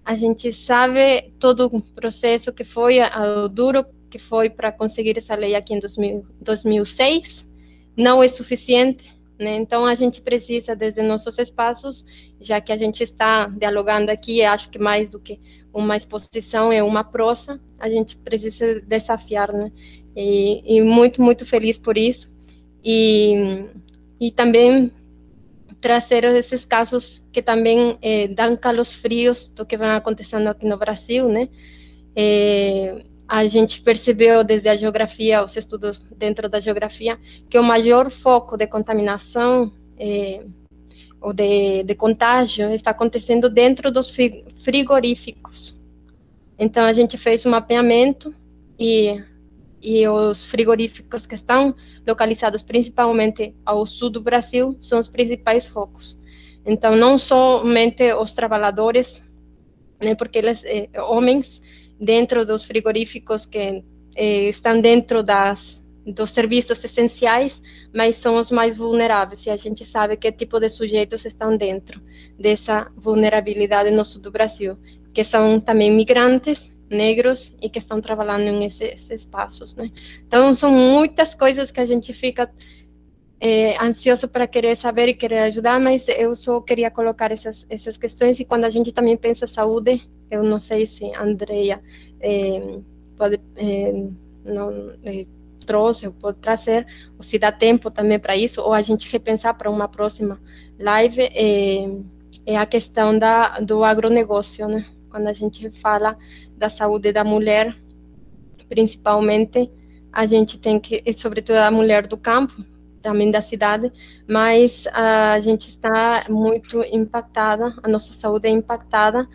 A gente sabe todo o processo que foi, o duro que foi para conseguir essa lei aqui em 2006, não é suficiente, né? Então, a gente precisa, desde nossos espaços, já que a gente está dialogando aqui, acho que mais do que uma exposição, é uma prosa, a gente precisa desafiar, né? E muito, muito feliz por isso. E também trazer esses casos que também dão calafrios do que vem acontecendo aqui no Brasil, né? A gente percebeu desde a geografia, os estudos dentro da geografia, que o maior foco de contaminação ou de contágio está acontecendo dentro dos frigoríficos. Então, a gente fez um mapeamento, e os frigoríficos que estão localizados principalmente ao sul do Brasil são os principais focos. Então, não somente os trabalhadores, né, porque eles, homens, dentro dos frigoríficos que estão dentro dos serviços essenciais, mas são os mais vulneráveis, e a gente sabe que tipo de sujeitos estão dentro dessa vulnerabilidade no sul do Brasil, que são também migrantes, negros, e que estão trabalhando nesses espaços, né? Então, são muitas coisas que a gente fica ansioso para querer saber e querer ajudar, mas eu só queria colocar essas questões. E quando a gente também pensa saúde, eu não sei se a Andrea pode trouxe, ou pode trazer, ou se dá tempo também para isso, ou a gente repensar para uma próxima live, é a questão do agronegócio, né? Quando a gente fala da saúde da mulher, principalmente, a gente tem que, e sobretudo a mulher do campo, também da cidade, mas a gente está muito impactada, a nossa saúde é impactada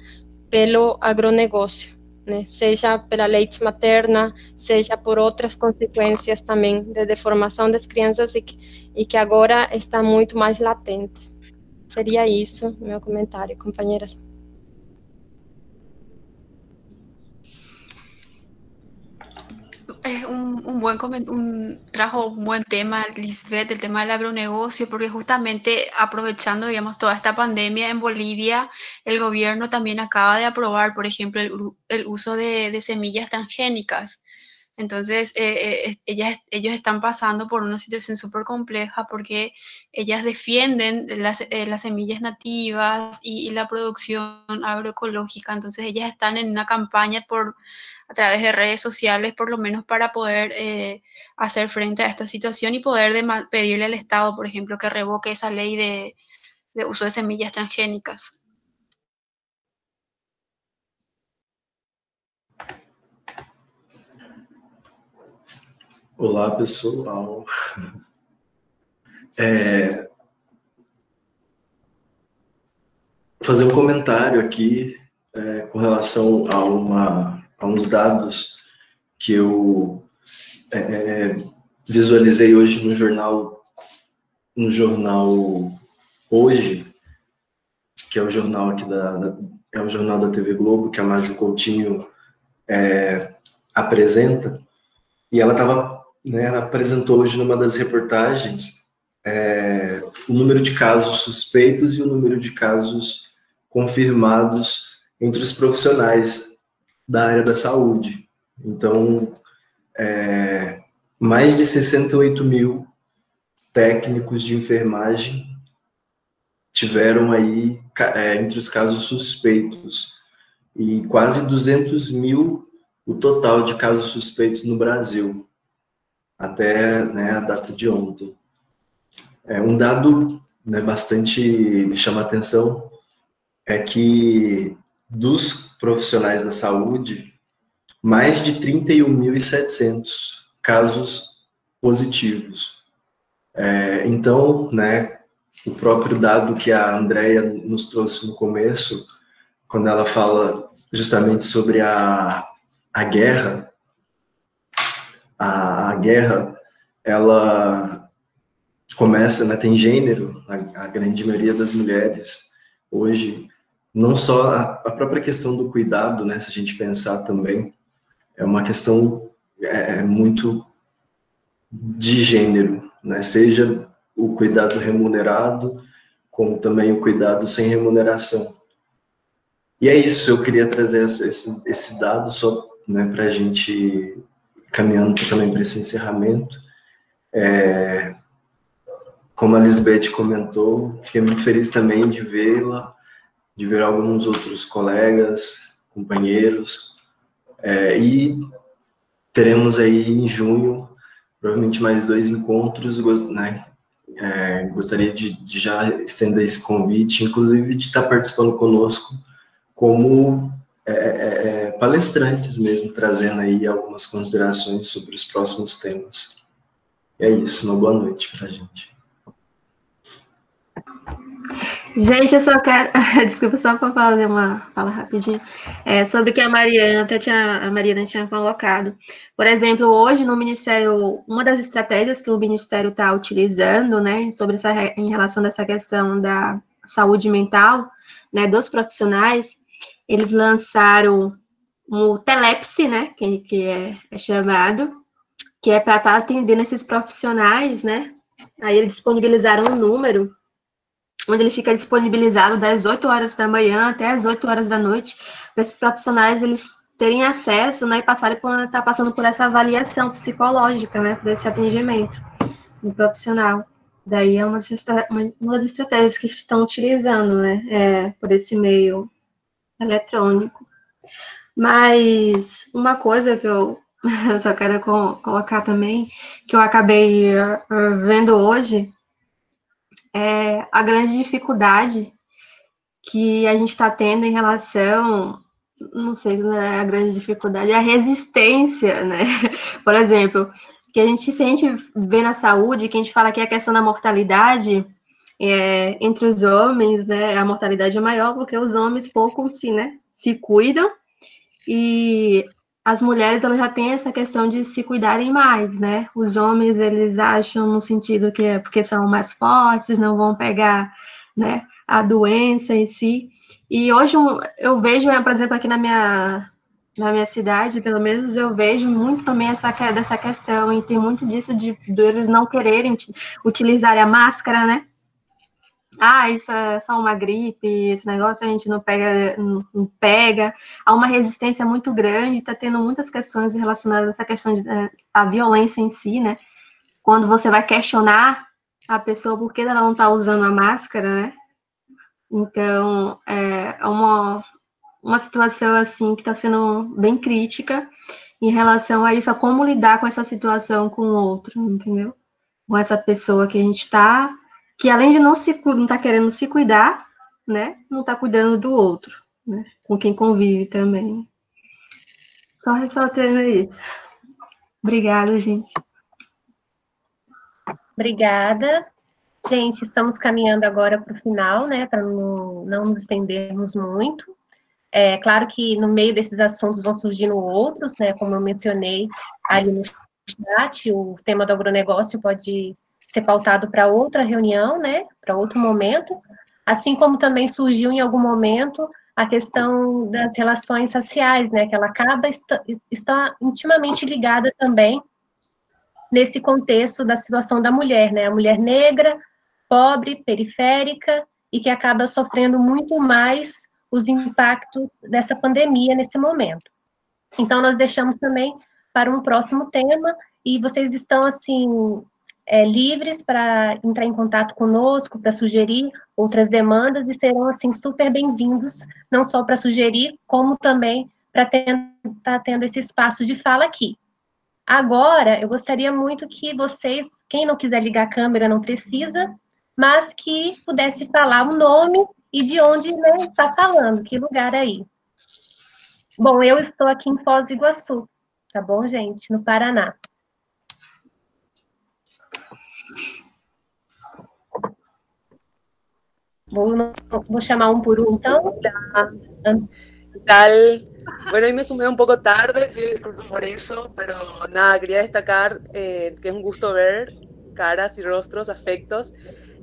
pelo agronegócio, né? Seja pela leite materna, seja por outras consequências também de deformação das crianças, e que agora está muito mais latente. Seria isso meu comentário, companheiras. trajo un buen tema, Lisbeth, el tema del agronegocio, porque justamente aprovechando, digamos, toda esta pandemia en Bolivia, el gobierno también acaba de aprobar, por ejemplo, el uso de semillas transgénicas. Entonces, ellos están pasando por una situación súper compleja porque ellas defienden las semillas nativas y la producción agroecológica. Entonces, ellas están en una campaña a través de redes sociales, por lo menos para poder hacer frente a esta situación y poder pedirle al Estado, por ejemplo, que revoque esa ley de uso de semillas transgénicas. Olá, pessoal. Fazer um comentário aqui com relação a uns dados que eu visualizei hoje no jornal Hoje, que é o jornal aqui é o jornal da TV Globo, que a Mário Coutinho apresenta, e ela apresentou hoje numa das reportagens o número de casos suspeitos e o número de casos confirmados entre os profissionais da área da saúde. Então, mais de 68 mil técnicos de enfermagem tiveram aí entre os casos suspeitos, e quase 200 mil o total de casos suspeitos no Brasil, até a data de ontem. Um dado bastante me chama a atenção é que dos profissionais da saúde, mais de 31.700 casos positivos. Então, o próprio dado que a Andrea nos trouxe no começo, quando ela fala justamente sobre a guerra, a guerra, ela começa, tem gênero, a grande maioria das mulheres hoje, não só a própria questão do cuidado, se a gente pensar também, é uma questão muito de gênero, seja o cuidado remunerado, como também o cuidado sem remuneração. E é isso, eu queria trazer esse dado só para a gente caminhando também para esse encerramento. Como a Lisbeth comentou, fiquei muito feliz também de vê-la, de ver alguns outros colegas, companheiros, e teremos aí em junho, provavelmente mais 2 encontros, gostaria de já estender esse convite, inclusive de estar participando conosco como palestrantes mesmo, trazendo aí algumas considerações sobre os próximos temas. E é isso, uma boa noite para a gente. Gente, eu só quero... Desculpa, só para fazer uma fala rapidinho. Sobre o que a Mariana tinha colocado. Por exemplo, hoje no Ministério, uma das estratégias que o Ministério está utilizando, em relação a essa questão da saúde mental, dos profissionais, eles lançaram o Telepse, que é chamado, que é para estar atendendo esses profissionais, Aí eles disponibilizaram um número onde ele fica disponibilizado das 8 horas da manhã até as 8 horas da noite, para esses profissionais eles terem acesso, e passarem por estar passando por essa avaliação psicológica, por esse atendimento do profissional. Daí é uma das estratégias que estão utilizando, por esse meio eletrônico. Mas uma coisa que eu só quero colocar também, que eu acabei vendo hoje, é a grande dificuldade que a gente está tendo em relação, não sei se é a grande dificuldade, é a resistência, Por exemplo, se a gente vê na saúde, que a gente fala que a questão da mortalidade entre os homens, a mortalidade é maior porque os homens pouco se cuidam, e as mulheres elas já têm essa questão de se cuidarem mais, Os homens, eles acham no sentido que é porque são mais fortes, não vão pegar, a doença em si. E hoje eu vejo, por exemplo, aqui na na minha cidade, pelo menos eu vejo muito também dessa questão, e tem muito disso de eles não quererem utilizar a máscara, né? Ah, isso é só uma gripe, esse negócio a gente não pega. Há uma resistência muito grande, está tendo muitas questões relacionadas a essa questão da violência em si, né? Quando você vai questionar a pessoa por que ela não está usando a máscara, né? Então, é uma situação, assim, que está sendo bem crítica em relação a isso, a como lidar com essa situação com o outro, entendeu? Com essa pessoa que a gente está, que além de não tá querendo se cuidar, né, não está cuidando do outro, né, com quem convive também. Só ressaltando isso. Obrigada, gente. Obrigada. Gente, estamos caminhando agora para o final, né, para não nos estendermos muito. É claro que no meio desses assuntos vão surgindo outros, né, como eu mencionei ali no chat, o tema do agronegócio pode ser pautado para outra reunião, né, para outro momento, assim como também surgiu em algum momento a questão das relações raciais, né, que ela está intimamente ligada também nesse contexto da situação da mulher, né, a mulher negra, pobre, periférica, e que acaba sofrendo muito mais os impactos dessa pandemia nesse momento. Então, nós deixamos também para um próximo tema, e vocês estão, assim, livres para entrar em contato conosco, para sugerir outras demandas, e serão, assim, super bem-vindos, não só para sugerir, como também para estar tendo esse espaço de fala aqui. Agora, eu gostaria muito que vocês, quem não quiser ligar a câmera, não precisa, mas que pudesse falar o nome e de onde, né, está falando, que lugar aí. Bom, eu estou aqui em Foz do Iguaçu, tá bom, gente? No Paraná. Vou chamar um por um, então. ¿Qué tal? Bueno, hoy me sumé un poco tarde, disculpen por eso, pero nada, quería destacar que es un gusto ver caras y rostros, afectos,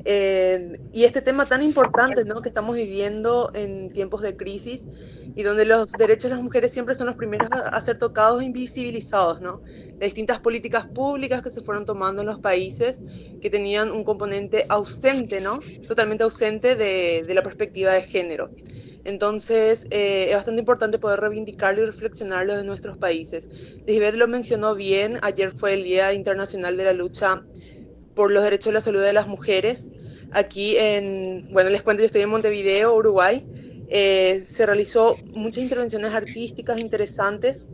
y este tema tan importante, ¿no?, que estamos viviendo en tiempos de crisis y donde los derechos de las mujeres siempre son los primeros a ser tocados e invisibilizados, ¿no? Las distintas políticas públicas que se fueron tomando en los países que tenían un componente ausente, ¿no?, totalmente ausente de la perspectiva de género. Entonces, es bastante importante poder reivindicarlo y reflexionarlo en nuestros países. Lisbeth lo mencionó bien, ayer fue el Día Internacional de la Lucha por los Derechos de la Salud de las Mujeres. Aquí bueno, les cuento, yo estoy en Montevideo, Uruguay. Se realizó muchas intervenciones artísticas interesantes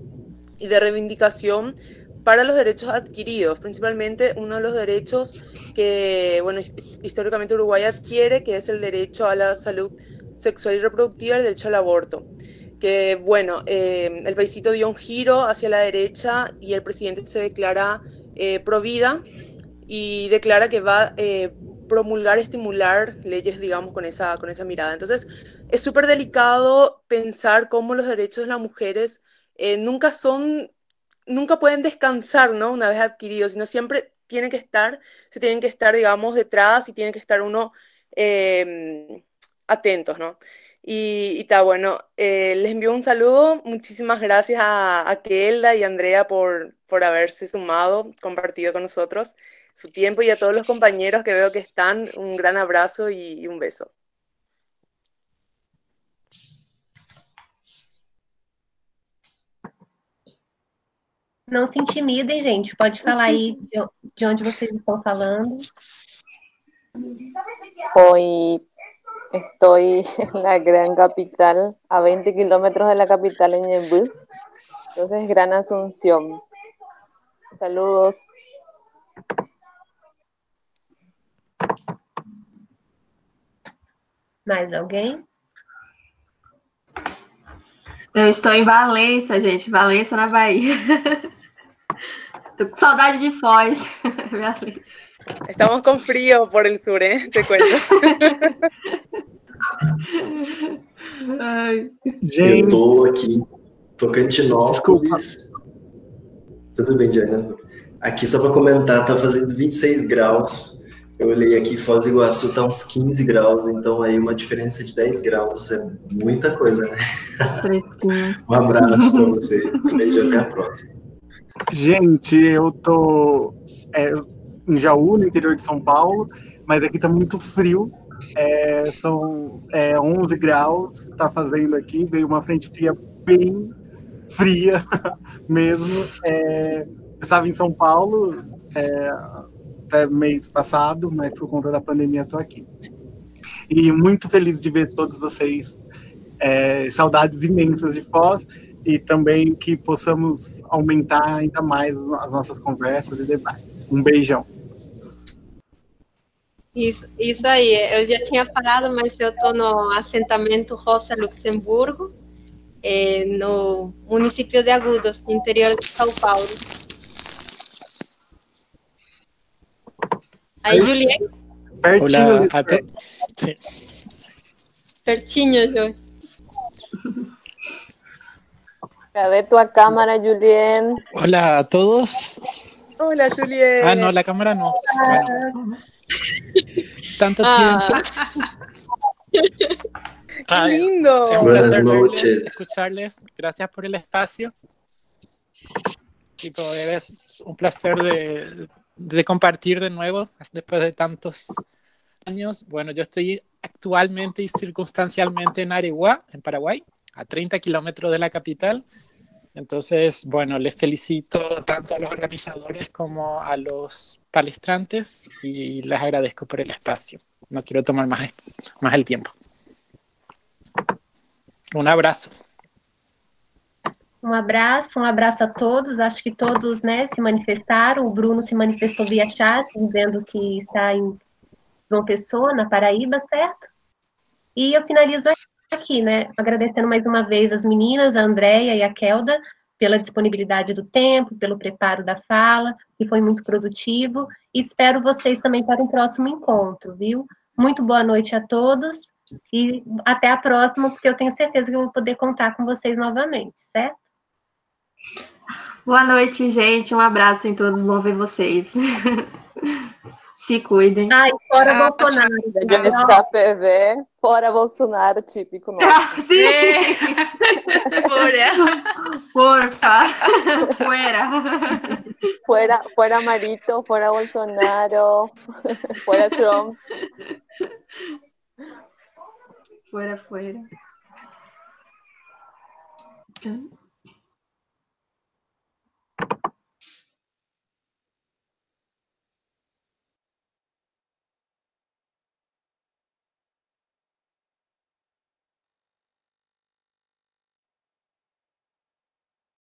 y de reivindicación para los derechos adquiridos, principalmente uno de los derechos que, bueno, históricamente Uruguay adquiere, que es el derecho a la salud sexual y reproductiva, el derecho al aborto, que bueno, el paisito dio un giro hacia la derecha y el presidente se declara pro vida y declara que va a promulgar, estimular leyes, digamos, con esa mirada. Entonces, es súper delicado pensar cómo los derechos de las mujeres nunca pueden descansar, ¿no?, una vez adquiridos, sino siempre se tienen que estar, digamos, detrás, y tiene que estar uno atentos, ¿no? Y está bueno, les envío un saludo, muchísimas gracias a Kelda y Andrea por haberse sumado, compartido con nosotros su tiempo, y a todos los compañeros que veo que están, un gran abrazo y un beso. Não se intimidem, gente, pode falar aí de onde vocês estão falando. Hoy estoy en la gran capital, a 20 kilómetros de la capital, en Ñemby. Entonces, Gran Asunción. Saludos. Mais alguém? Eu estou em Valença, gente. Valença, na Bahia. Tô com saudade de Foz. Estamos con frío por el sur, te cuento. Ai. Eu tô aqui em Tocantinópolis. Tudo bem, Diana? Aqui, só para comentar, tá fazendo 26 graus Eu olhei aqui, Foz do Iguaçu tá uns 15 graus, então aí uma diferença de 10 graus é muita coisa, né? Fresquinho. Um abraço para vocês, um beijo, até a próxima. Gente, eu tô em Jaú, no interior de São Paulo, mas aqui tá muito frio. São 11 graus, tá fazendo aqui, veio uma frente fria bem fria mesmo. Eu estava em São Paulo até mês passado, mas por conta da pandemia estou aqui. E muito feliz de ver todos vocês, saudades imensas de Foz, e também que possamos aumentar ainda mais as nossas conversas e debates. Um beijão. Isso aí, eu já tinha falado, mas eu estou no assentamento Rosa Luxemburgo, no município de Agudos, no interior de São Paulo. Aí, Juliette? Pertinho. Hola a todos. Sí. Pertinho, Ju. Cadê tua câmera, Julien? Hola a todos. Hola, Juliet. Ah, no, la cámara no. Bueno. Tanto tiempo. ¡Qué lindo! Es un Buenas placer noches. verles, escucharles. Gracias por el espacio. Y poder, es un placer de compartir de nuevo después de tantos años. Bueno, yo estoy actualmente y circunstancialmente en Areguá, en Paraguay, a 30 kilómetros de la capital. Entonces, bueno, les felicito tanto a los organizadores como a los palestrantes y les agradezco por el espacio. No quiero tomar más el tiempo. Um abraço. Um abraço a todos. Acho que todos, né, se manifestaram. O Bruno se manifestou via chat, dizendo que está em João Pessoa, na Paraíba, certo? E eu finalizo aqui, né, agradecendo mais uma vez as meninas, a Andréia e a Kelda, pela disponibilidade do tempo, pelo preparo da fala, que foi muito produtivo, e espero vocês também para um próximo encontro, viu? Muito boa noite a todos, e até a próxima, porque eu tenho certeza que eu vou poder contar com vocês novamente, certo? Boa noite, gente. Um abraço em todos. Bom ver vocês. Se cuidem. Ai, fora Bolsonaro. Já PV, fora Bolsonaro, típico nosso. Sim. Porfa. Fuera Marito, fuera Bolsonaro, fuera Trump. Fuera.